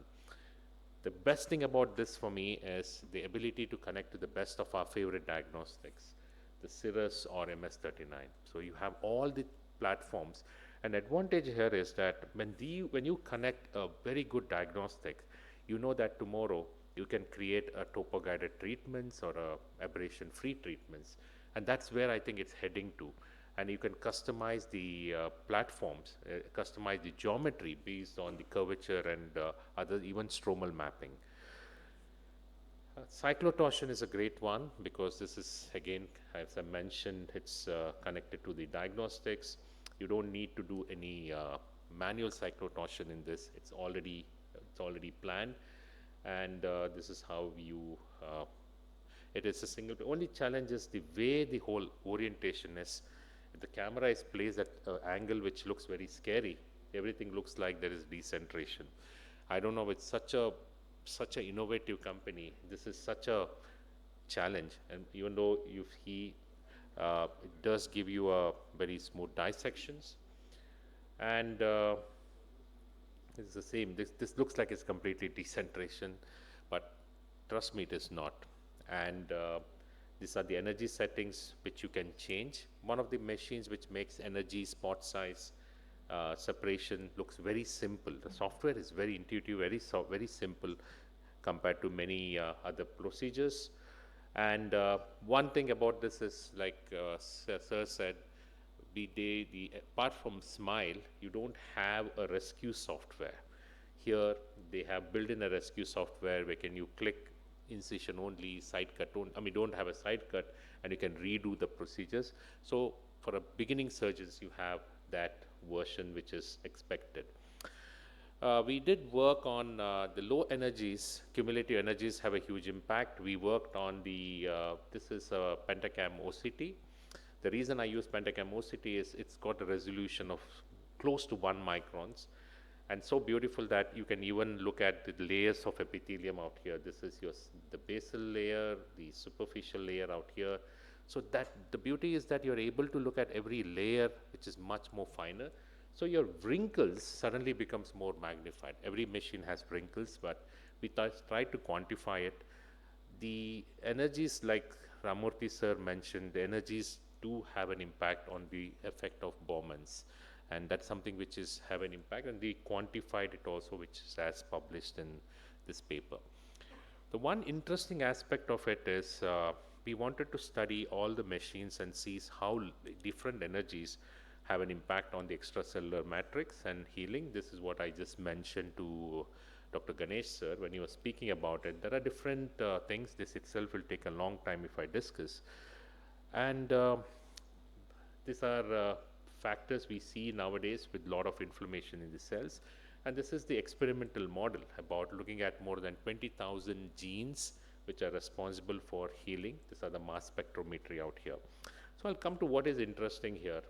The best thing about this for me is the ability to connect to the best of our favorite diagnostics, the Cirrus or MS39. So you have all the platforms. An advantage here is that when you connect a very good diagnostic, you know that tomorrow you can create a topo-guided treatments or a aberration-free treatments. And that's where I think it's heading to. And you can customize the platforms, customize the geometry based on the curvature and other, even stromal mapping. Cyclotorsion is a great one because this is, again, as I mentioned, it's connected to the diagnostics. You don't need to do any manual cyclotorsion in this. It's already planned, and this is how you. It is a single. The only challenge is the way the whole orientation is. If the camera is placed at an angle which looks very scary, everything looks like there is decentration. I don't know, with such an innovative company, this is such a challenge. And even though it does give you a very smooth dissections, and it's the same. This looks like it's completely decentration, but trust me, it is not. And these are the energy settings which you can change. One of the machines which makes energy, spot size, separation looks very simple. The software is very intuitive, very simple compared to many other procedures. And one thing about this is, like Sir said, apart from Smile, you don't have a rescue software. Here they have built in a rescue software where can you click incision only, side cut only. I mean, don't have a side cut, and you can redo the procedures. So for a beginning surgeons, you have that version which is expected. We did work on the low energies. Cumulative energies have a huge impact. We worked on the, this is a Pentacam OCT. The reason I use Pentacam OCT is it's got a resolution of close to 1 microns. And so beautiful that you can even look at the layers of epithelium out here. This is the basal layer, the superficial layer out here. So that the beauty is that you're able to look at every layer, which is much more finer. So your wrinkles suddenly becomes more magnified. Every machine has wrinkles, but we try to quantify it. The energies, like Ramurthy sir mentioned, the energies do have an impact on the effect of Bowman's. And that's something which is have an impact, and they quantified it also, which is as published in this paper. The one interesting aspect of it is we wanted to study all the machines and see how different energies have an impact on the extracellular matrix and healing. This is what I just mentioned to Dr. Ganesh sir when he was speaking about it. There are different things. This itself will take a long time if I discuss. And these are factors we see nowadays with a lot of inflammation in the cells. And this is the experimental model about looking at more than 20,000 genes which are responsible for healing. These are the mass spectrometry out here. So I'll come to what is interesting here.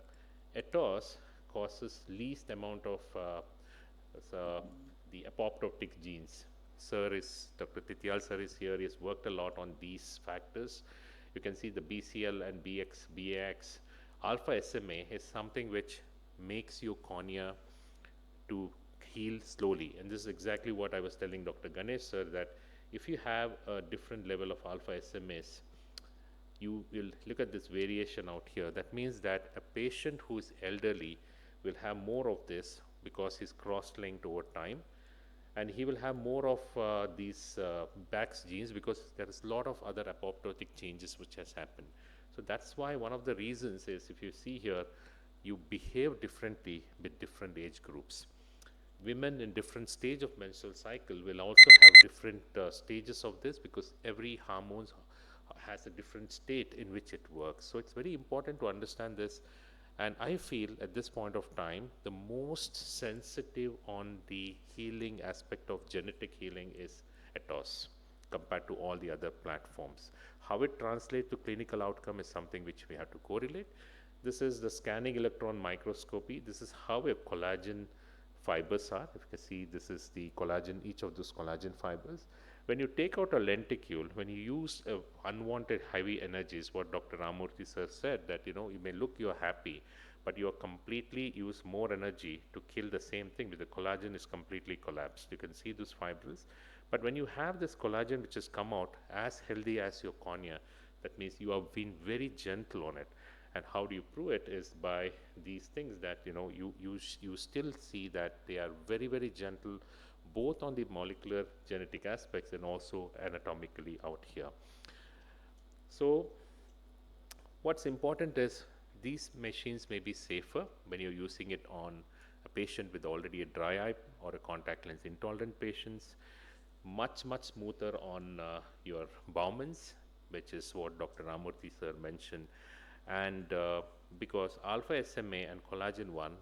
AIOS causes least amount of the apoptotic genes. Dr. Titiyal sir is here. He has worked a lot on these factors. You can see the BCL and BAX. Alpha SMA is something which makes your cornea to heal slowly. And this is exactly what I was telling Dr. Ganesh sir, that if you have a different level of alpha SMAs, you will look at this variation out here. That means that a patient who is elderly will have more of this because he's cross-linked over time, and he will have more of these Bax genes because there is a lot of other apoptotic changes which has happened. So that's why one of the reasons is, if you see here, you behave differently with different age groups. Women in different stage of menstrual cycle will also have different stages of this, because every hormone has a different state in which it works. So it's very important to understand this. And I feel at this point of time, the most sensitive on the healing aspect of genetic healing is AIOS compared to all the other platforms. How it translates to clinical outcome is something which we have to correlate. This is the scanning electron microscopy. This is how a collagen fibers are. If you can see, this is the collagen, each of those collagen fibers. When you take out a lenticule, when you use unwanted heavy energies, what Dr. Ramurthy sir said, that you may look you're happy, but you are completely use more energy to kill the same thing, because the collagen is completely collapsed. You can see those fibrils. But when you have this collagen which has come out as healthy as your cornea, that means you have been very gentle on it. And how do you prove it is by these things that you still see that they are very, very gentle, both on the molecular genetic aspects and also anatomically out here. So what's important is these machines may be safer when you're using it on a patient with already a dry eye or a contact lens intolerant patients. Much smoother on your Baumann's, which is what Dr. Ramurthy sir mentioned. And because alpha SMA and collagen 1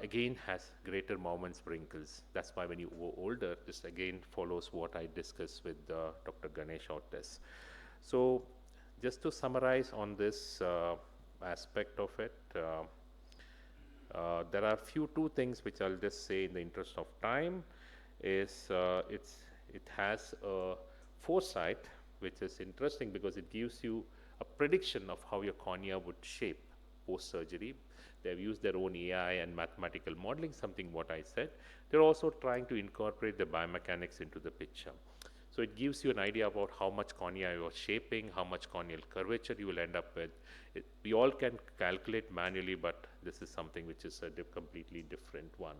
again has greater Baumann's wrinkles. That's why when you go older, this again follows what I discussed with Dr. Ganesh Otis. So just to summarize on this aspect of it, there are two things which I'll just say in the interest of time. Is it has a foresight, which is interesting because it gives you a prediction of how your cornea would shape post-surgery. They've used their own AI and mathematical modeling, something what I said. They're also trying to incorporate the biomechanics into the picture. So it gives you an idea about how much cornea you are shaping, how much corneal curvature you will end up with. We all can calculate manually, but this is something which is a completely different one.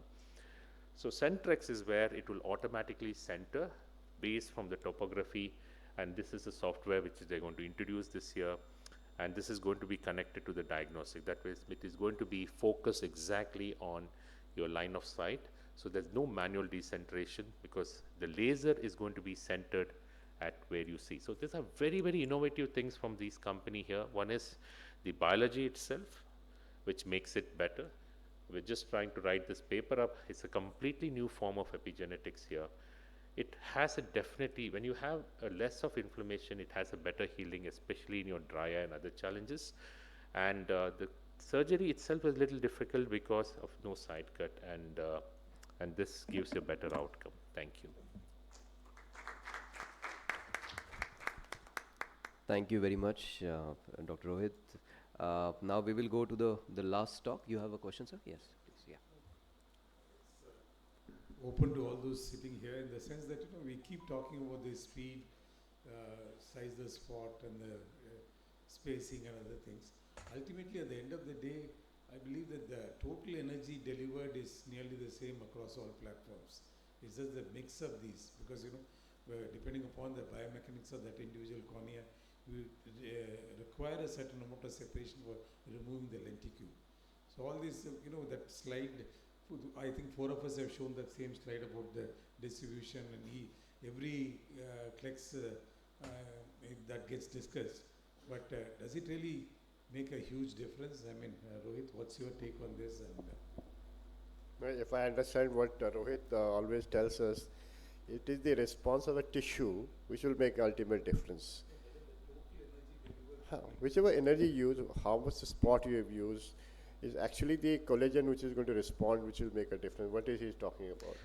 So Centrex is where it will automatically center based from the topography, and this is the software which they're going to introduce this year, and this is going to be connected to the diagnostic. That way it is going to be focused exactly on your line of sight. So there's no manual decentration because the laser is going to be centered at where you see. So these are very, very innovative things from this company here. One is the biology itself, which makes it better. We're just trying to write this paper up. It's a completely new form of epigenetics here. It has a definitely, when you have a less of inflammation, it has a better healing, especially in your dry eye and other challenges. And the surgery itself is a little difficult because of no side cut, and this gives you a better outcome. Thank you. Thank you very much, Dr. Rohit. Now we will go to the last talk. You have a question, sir? Yes, please. Yeah. Open to all those sitting here, in the sense that we keep talking about the speed, size the spot, and the spacing and other things. Ultimately, at the end of the day, I believe that the total energy delivered is nearly the same across all platforms. It's just the mix of these, because depending upon the biomechanics of that individual cornea, you require a certain amount of separation for removing the lenticule. So all this, that slide, I think 4 of us have shown that same slide about the distribution, and every clex that gets discussed. But does it really make a huge difference? I mean, Rohit, what's your take on this? And well, if I understand what Rohit always tells us, it is the response of a tissue which will make ultimate difference. Whichever energy you use, how much spot you have used, is actually the collagen which is going to respond, which will make a difference. What is he talking about?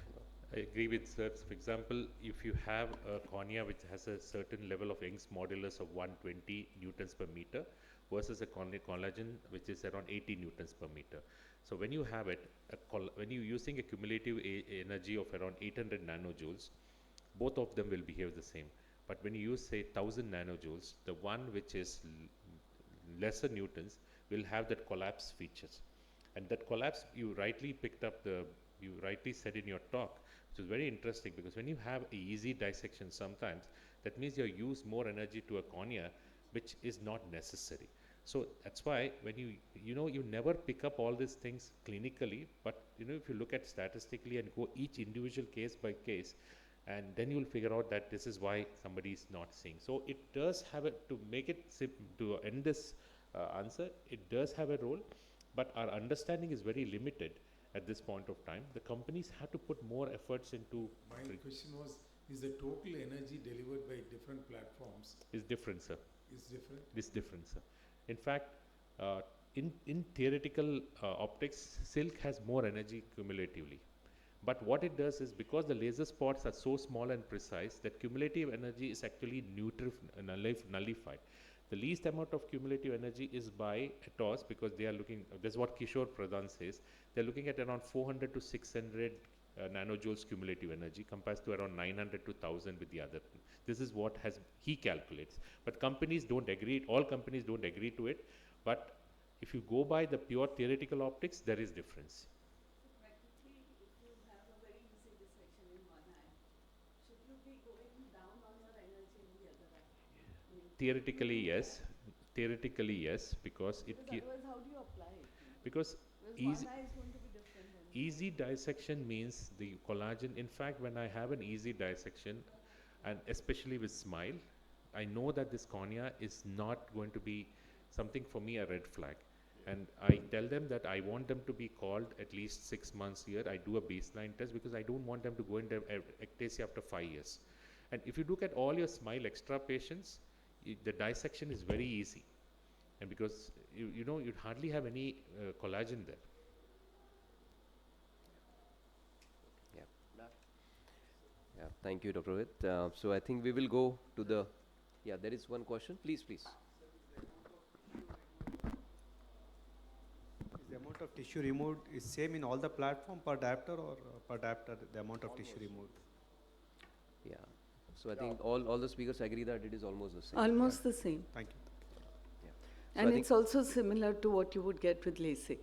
I agree with sir. For example, if you have a cornea which has a certain level of Young's modulus of 120 newtons per meter versus a collagen which is around 80 newtons per meter. So when you have it, when you're using a cumulative energy of around 800 nanojoules, both of them will behave the same. But when you use, say, 1000 nanojoules, the one which is lesser newtons will have that collapse features. And that collapse, you rightly said in your talk, which is very interesting, because when you have a easy dissection sometimes, that means you use more energy to a cornea, which is not necessary. So that's why when you never pick up all these things clinically, but if you look at statistically and go each individual case by case, and then you'll figure out that this is why somebody is not seeing. So it does have to make it to end this answer, it does have a role, but our understanding is very limited at this point of time. The companies have to put more efforts into. My question was, is the total energy delivered by different platforms? Is different, sir. Is different? Is different, sir. In fact, in theoretical optics, silk has more energy cumulatively. But what it does is, because the laser spots are so small and precise, that cumulative energy is actually nullified. The least amount of cumulative energy is by AIOS, because they are looking, that's what Kishore Pradhan says, they're looking at around 400 to 600 nanojoules cumulative energy, compared to around 900 to 1000 with the other. This is what he calculates. But companies don't agree, all companies don't agree to it. But if you go by the pure theoretical optics, there is difference. Practically, if you have a very easy dissection in one eye, should you be going down on your energy in the other eye? Theoretically, yes. Theoretically, yes, because it Otherwise, how do you apply it? because One eye is going to be different. easy dissection means the collagen. In fact, when I have an easy dissection, and especially with smile, I know that this cornea is not going to be something for me a red flag. And I tell them that I want them to be called at least 6 months here. I do a baseline test, because I don't want them to go into ectasia after 5 years. And if you look at all your smile extra patients, the dissection is very easy. And because you'd hardly have any collagen there. Yeah, thank you, Dr. Rohit. So I think we will go to the, there is one question. Please. Is the amount of tissue removed is same in all the platform per diopter, or per diopter the amount of tissue removed? Yeah. So I think all the speakers agree that it is almost the same. Almost the same. Thank you. Yeah. So And I it's also similar to what you would get with LASIK.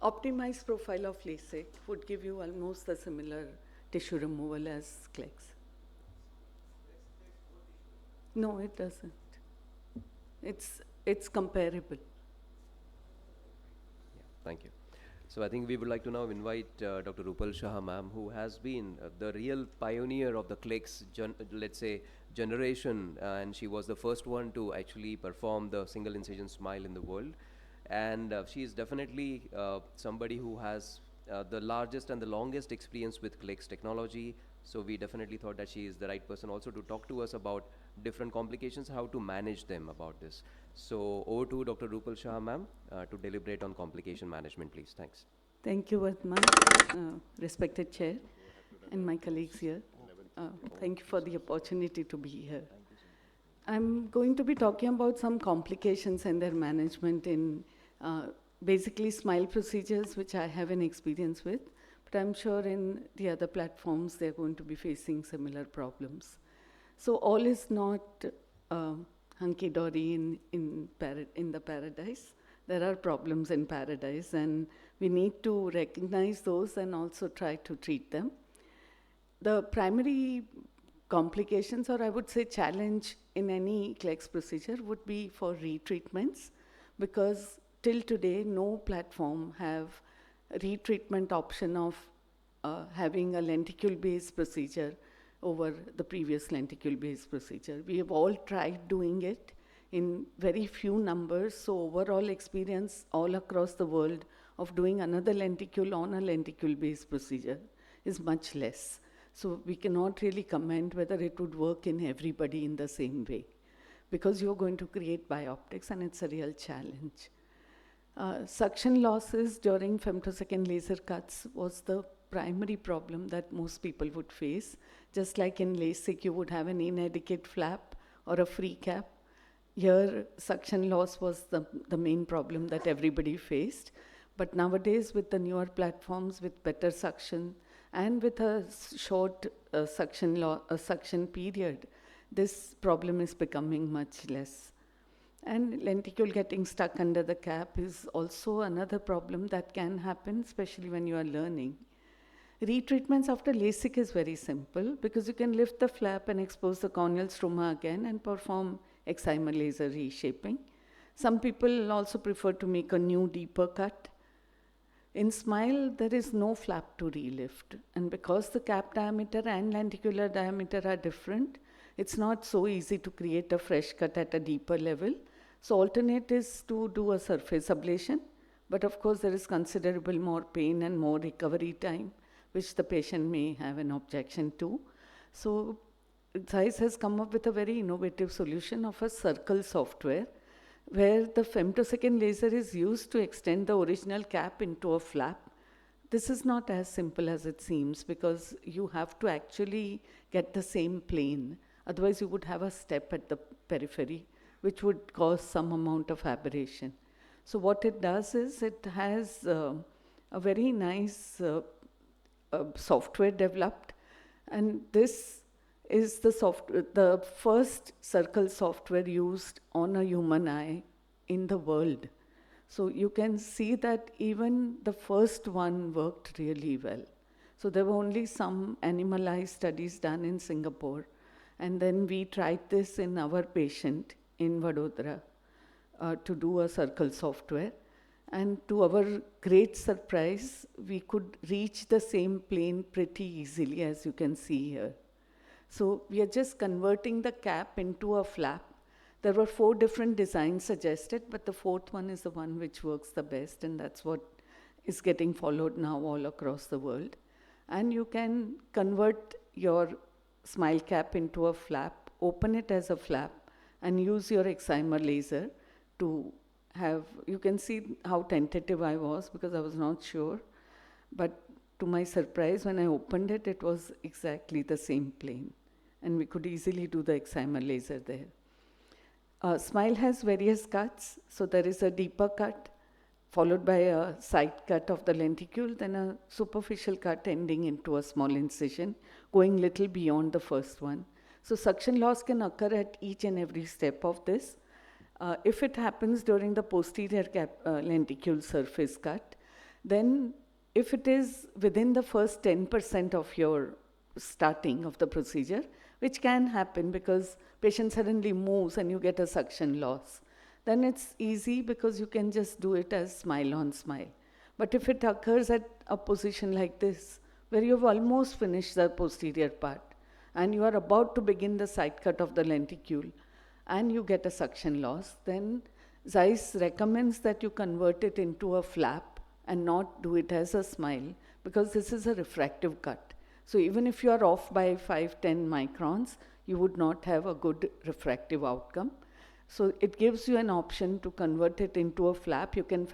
Optimized profile of LASIK would give you almost the similar tissue removal as CLEX. No, it doesn't. It's comparable. Yeah, thank you. So I think we would like to now invite Dr. Rupal Shah ma'am, who has been the real pioneer of the CLEX, let's say, generation, and she was the first one to actually perform the single incision smile in the world. And she is definitely somebody who has the largest and the longest experience with CLEX technology. So we definitely thought that she is the right person also to talk to us about different complications, how to manage them about this. So over to Dr. Rupal Shah ma'am to deliberate on complication management, please. Thanks. Thank you, Vartman, respected chair, and my colleagues here. Thank you for the opportunity to be here. I'm going to be talking about some complications and their management in basically smile procedures, which I have an experience with, but I'm sure in the other platforms they're going to be facing similar problems. So all is not hunky-dory in the paradise. There are problems in paradise, and we need to recognize those and also try to treat them. The primary complications, or I would say challenge in any CLEX procedure, would be for retreatments, because till today no platform have a retreatment option of having a lenticule-based procedure over the previous lenticule-based procedure. We have all tried doing it in very few numbers, so overall experience all across the world of doing another lenticule on a lenticule-based procedure is much less. So we cannot really comment whether it would work in everybody in the same way, because you're going to create bioptics and it's a real challenge. Suction losses during femtosecond laser cuts was the primary problem that most people would face. Just like in LASIK, you would have an inadequate flap or a free cap. Here, suction loss was the main problem that everybody faced. But nowadays, with the newer platforms with better suction And with a short suction period, this problem is becoming much less. And lenticule getting stuck under the cap is also another problem that can happen, especially when you are learning. Retreatments after LASIK is very simple because you can lift the flap and expose the corneal stroma again and perform excimer laser reshaping. Some people also prefer to make a new deeper cut. In SMILE, there is no flap to relift. And because the cap diameter and lenticular diameter are different, it's not so easy to create a fresh cut at a deeper level. So alternate is to do a surface ablation. But of course, there is considerable more pain and more recovery time, which the patient may have an objection to. So ZEISS has come up with a very innovative solution of a circle software, where the femtosecond laser is used to extend the original cap into a flap. This is not as simple as it seems because you have to actually get the same plane. Otherwise, you would have a step at the periphery, which would cause some amount of aberration. So what it does is it has a very nice software developed, and this is the first circle software used on a human eye in the world. So you can see that even the first one worked really well. So there were only some animal eye studies done in Singapore, and then we tried this in our patient in Vadodara to do a circle software. And to our great surprise, we could reach the same plane pretty easily, as you can see here. So we are just converting the cap into a flap. There were 4 different designs suggested, but the 4th one is the one which works the best, and that's what is getting followed now all across the world. And you can convert your SMILE cap into a flap, open it as a flap, and use your excimer laser to have, you can see how tentative I was because I was not sure. But to my surprise, when I opened it, it was exactly the same plane. And we could easily do the excimer laser there. SMILE has various cuts. So there is a deeper cut, followed by a side cut of the lenticule, then a superficial cut ending into a small incision, going little beyond the first one. So suction loss can occur at each and every step of this. If it happens during the posterior lenticule surface cut, then if it is within the first 10% of your starting of the procedure, which can happen because patient suddenly moves and you get a suction loss, then it's easy because you can just do it as SMILE on SMILE. But if it occurs at a position like this, where you've almost finished the posterior part, and you are about to begin the side cut of the lenticule, and you get a suction loss, then ZEISS recommends that you convert it into a flap and not do it as a SMILE, because this is a refractive cut. So even if you are off by 5-10 microns, you would not have a good refractive outcome. So it gives you an option to convert it into a flap. You can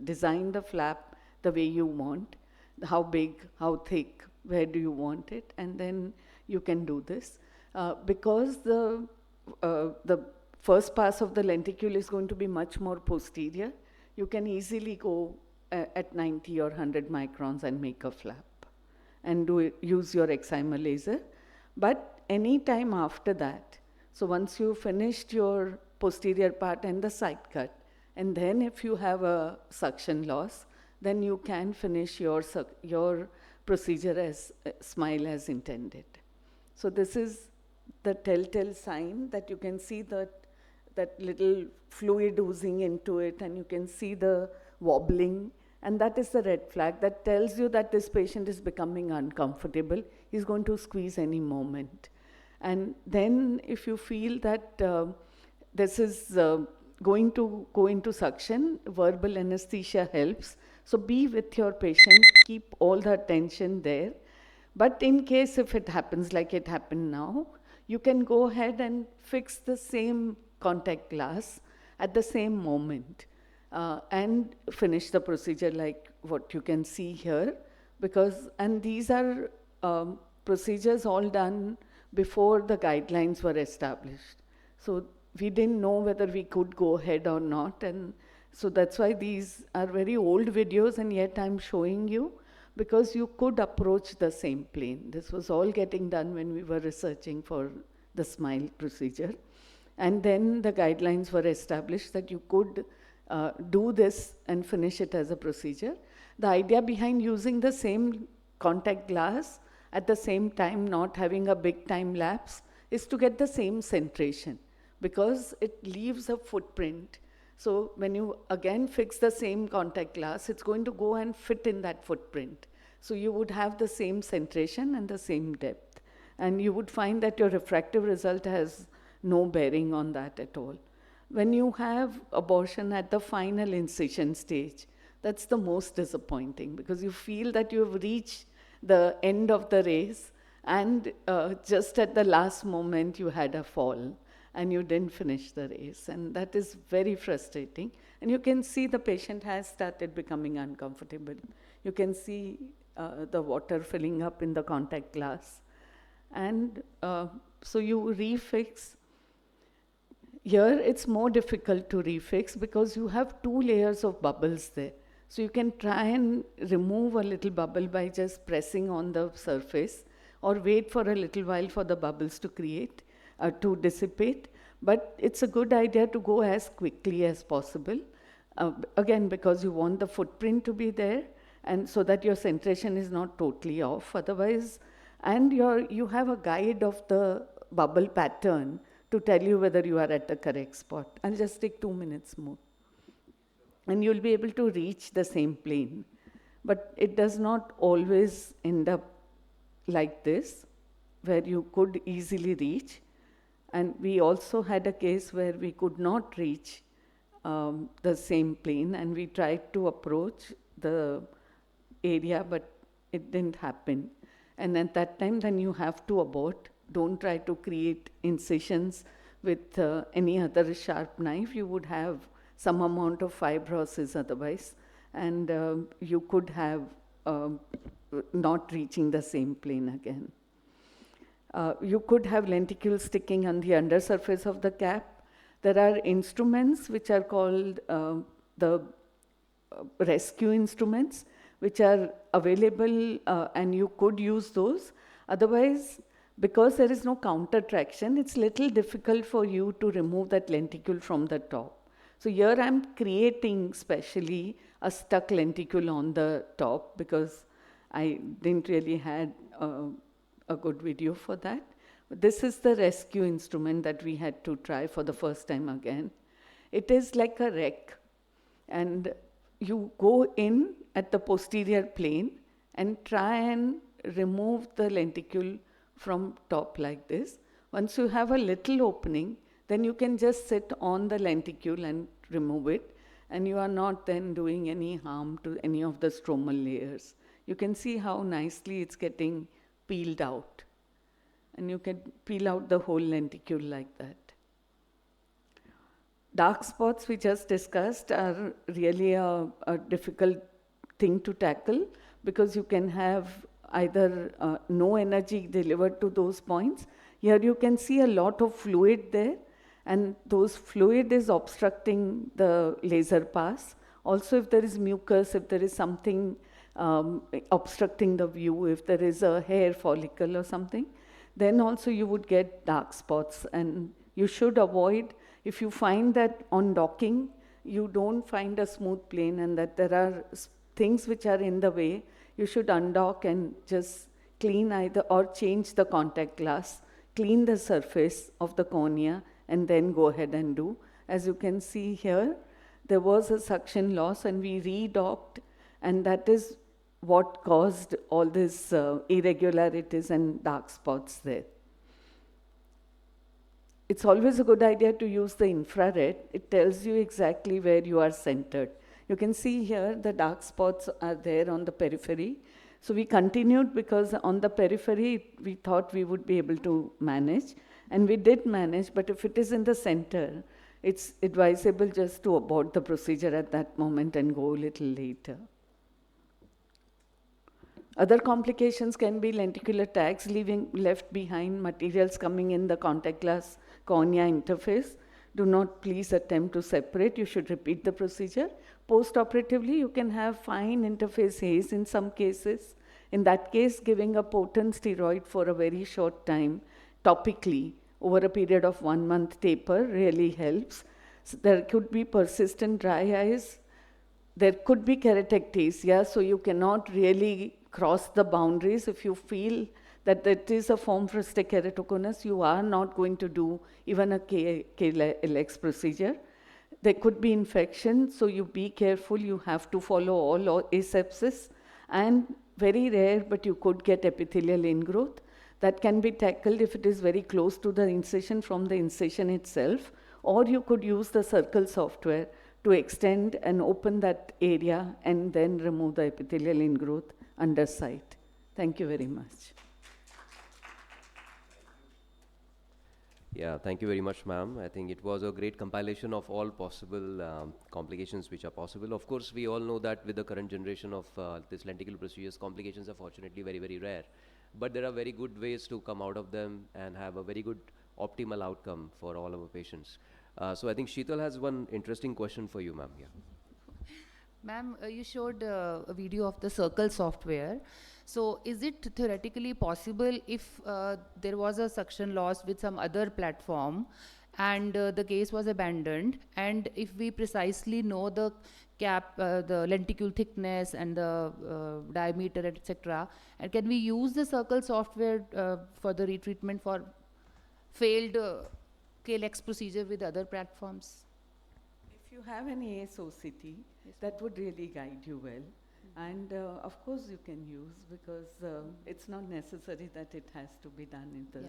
design the flap the way you want, how big, how thick, where do you want it, and then you can do this. Because the first pass of the lenticule is going to be much more posterior, you can easily go at 90 or 100 microns and make a flap and use your excimer laser. But any time after that, so once you finished your posterior part and the side cut, and then if you have a suction loss, then you can finish your procedure as SMILE as intended. So this is the telltale sign that you can see that little fluid oozing into it, and you can see the wobbling, and that is the red flag that tells you that this patient is becoming uncomfortable. He's going to squeeze any moment. And then if you feel that this is going to go into suction, verbal anesthesia helps. So be with your patient, keep all the attention there. But in case if it happens like it happened now, you can go ahead and fix the same contact glass at the same moment and finish the procedure like what you can see here. And these are procedures all done before the guidelines were established. So we didn't know whether we could go ahead or not. And so that's why these are very old videos, and yet I'm showing you, because you could approach the same plane. This was all getting done when we were researching for the SMILE procedure. And then the guidelines were established that you could do this and finish it as a procedure. The idea behind using the same contact glass at the same time, not having a big time lapse, is to get the same centration, because it leaves a footprint. So when you again fix the same contact glass, it's going to go and fit in that footprint. So you would have the same centration and the same depth. And you would find that your refractive result has no bearing on that at all. When you have abortion at the final incision stage, that's the most disappointing, because you feel that you have reached the end of the race, and just at the last moment you had a fall and you didn't finish the race, and that is very frustrating. And you can see the patient has started becoming uncomfortable. You can see the water filling up in the contact glass. And so you refix. Here it's more difficult to refix because you have 2 layers of bubbles there. So you can try and remove a little bubble by just pressing on the surface, or wait for a little while for the bubbles to to dissipate. But it's a good idea to go as quickly as possible. Again, because you want the footprint to be there, and so that your centration is not totally off otherwise. And you have a guide of the bubble pattern to tell you whether you are at the correct spot. I'll just take 2 minutes more. And you'll be able to reach the same plane. But it does not always end up like this, where you could easily reach. And we also had a case where we could not reach the same plane, and we tried to approach the area, but it didn't happen. And at that time, then you have to abort. Don't try to create incisions with any other sharp knife. You would have some amount of fibrosis otherwise, and you could have not reaching the same plane again. You could have lenticule sticking on the undersurface of the cap. There are instruments which are called the rescue instruments, which are available, and you could use those. Otherwise, because there is no counter traction, it's little difficult for you to remove that lenticule from the top. So here I'm creating specially a stuck lenticule on the top, because I didn't really had a good video for that. But this is the rescue instrument that we had to try for the first time again. It is like a wreck, and you go in at the posterior plane and try and remove the lenticule from top like this. Once you have a little opening, then you can just sit on the lenticule and remove it, and you are not then doing any harm to any of the stromal layers. You can see how nicely it's getting peeled out, and you can peel out the whole lenticule like that. Dark spots we just discussed are really a difficult thing to tackle, because you can have either no energy delivered to those points. Here you can see a lot of fluid there, and those fluid is obstructing the laser pass. Also, if there is mucus, if there is something obstructing the view, if there is a hair follicle or something, then also you would get dark spots. And you should avoid, if you find that on docking, you don't find a smooth plane and that there are things which are in the way, you should undock and just clean either, or change the contact glass, clean the surface of the cornea, and then go ahead and do. As you can see here, there was a suction loss and we redocked, and that is what caused all these irregularities and dark spots there. It's always a good idea to use the infrared. It tells you exactly where you are centered. You can see here the dark spots are there on the periphery. So we continued, because on the periphery we thought we would be able to manage, and we did manage, but if it is in the center, it's advisable just to abort the procedure at that moment and go a little later. Other complications can be lenticular tags left behind, materials coming in the contact glass cornea interface. do not please attempt to separate. You should repeat the procedure. Post-operatively, you can have fine interface haze in some cases. In that case, giving a potent steroid for a very short time, topically, over a period of 1 month taper really helps. So there could be persistent dry eyes. There could be keratectasia, so you cannot really cross the boundaries. If you feel that it is a form fruste keratoconus, you are not going to do even a KLX procedure. There could be infection, so you be careful. You have to follow all asepsis. And very rare, but you could get epithelial ingrowth. That can be tackled if it is very close to the incision from the incision itself, or you could use the circle software to extend and open that area and then remove the epithelial ingrowth under sight. Thank you very much. Yeah, thank you very much, ma'am. I think it was a great compilation of all possible complications which are possible. Of course, we all know that with the current generation of this lenticular procedures, complications are fortunately very, very rare. But there are very good ways to come out of them and have a very good optimal outcome for all our patients. So I think Sheetal has one interesting question for you, ma'am. Yeah. Ma'am, you showed a video of the circle software. So is it theoretically possible if there was a suction loss with some other platform and the case was abandoned, and if we precisely know the cap, the lenticule thickness and the diameter, etc., and can we use the circle software for the retreatment for failed KLX procedure with other platforms? If you have an ASOCT, that would really guide you well. And of course you can use, because it's not necessary that it has to be done in the,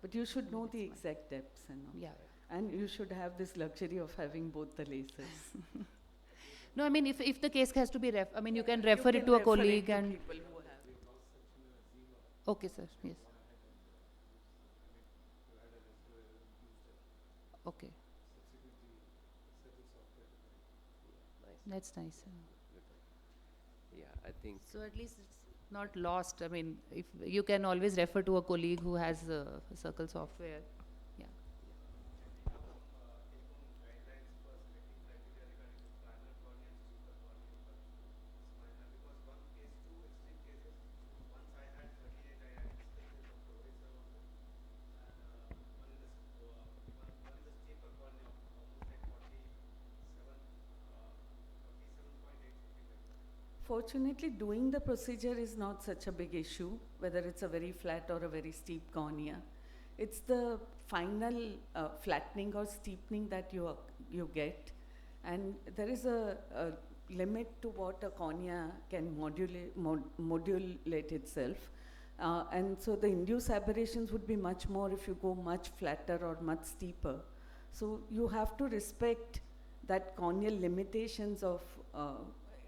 but you should know the exact depths and all. Yeah. And you should have this luxury of having both the lasers. No, I mean, if the case has to be you can refer it to a colleague and. People who have. Okay, sir. Yes. Okay. That's nice. Yeah, I think. So at least it's not lost. I mean, if you can always refer to a colleague who has circle software. Yeah. Fortunately, doing the procedure is not such a big issue, whether it's a very flat or a very steep cornea. It's the final flattening or steepening that you get. And there is a limit to what a cornea can modulate itself. And so the induced aberrations would be much more if you go much flatter or much steeper. So you have to respect that corneal limitations of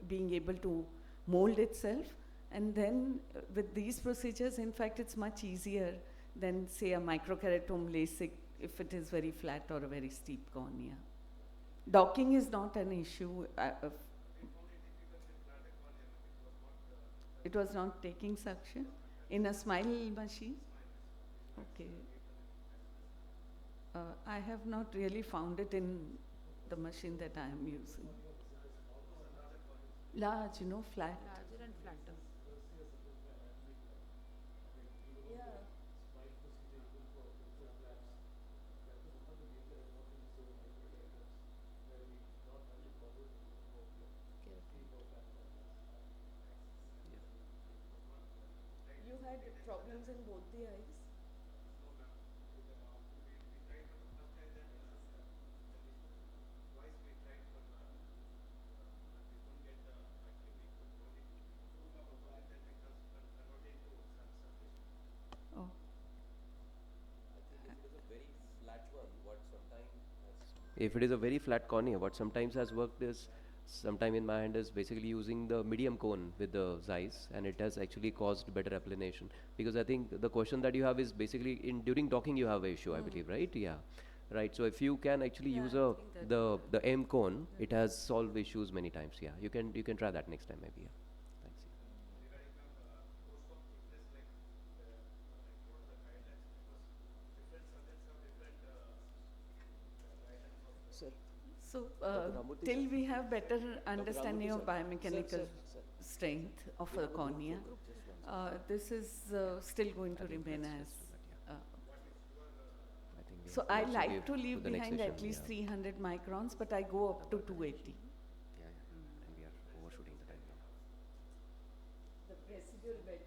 being able to mold itself. And then with these procedures, in fact, it's much easier than, say, a microkeratome LASIK if it is very flat or a very steep cornea. Docking is not an issue. It was not taking suction in a smile machine? Okay. I have not really found it in the machine that I am using. Large, flat. Larger and flatter. Yeah. You had problems in both the eyes? Oh. If it is a very flat cornea, what sometimes has worked is, sometime in my hand, is basically using the medium cone with the Zeiss, and it has actually caused better applanation. Because I think the question that you have is basically during docking you have an issue, I believe, right? Yeah. Right. So if you can actually use the M cone, it has solved issues many times. Yeah. You can try that next time maybe. Yeah. Thanks. sir. So, Ramurthy, till sir. we have better understanding of Ramurthy, sir. biomechanical Sir. strength of a cornea, this is still going to remain as. I think we So have I also like give to leave the next behind session, at least yeah. 300 microns, but I go up to 280. Yeah, and we are overshooting the time now. The residual bed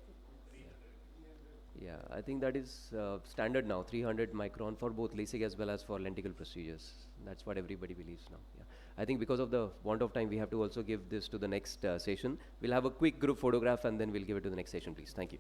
Yeah, I think that is standard now, 300 micron for both LASIK as well as for lenticle procedures. That's what everybody believes now. Yeah. I think because of the want of time, we have to also give this to the next session. We'll have a quick group photograph and then we'll give it to the next session, please. Thank you.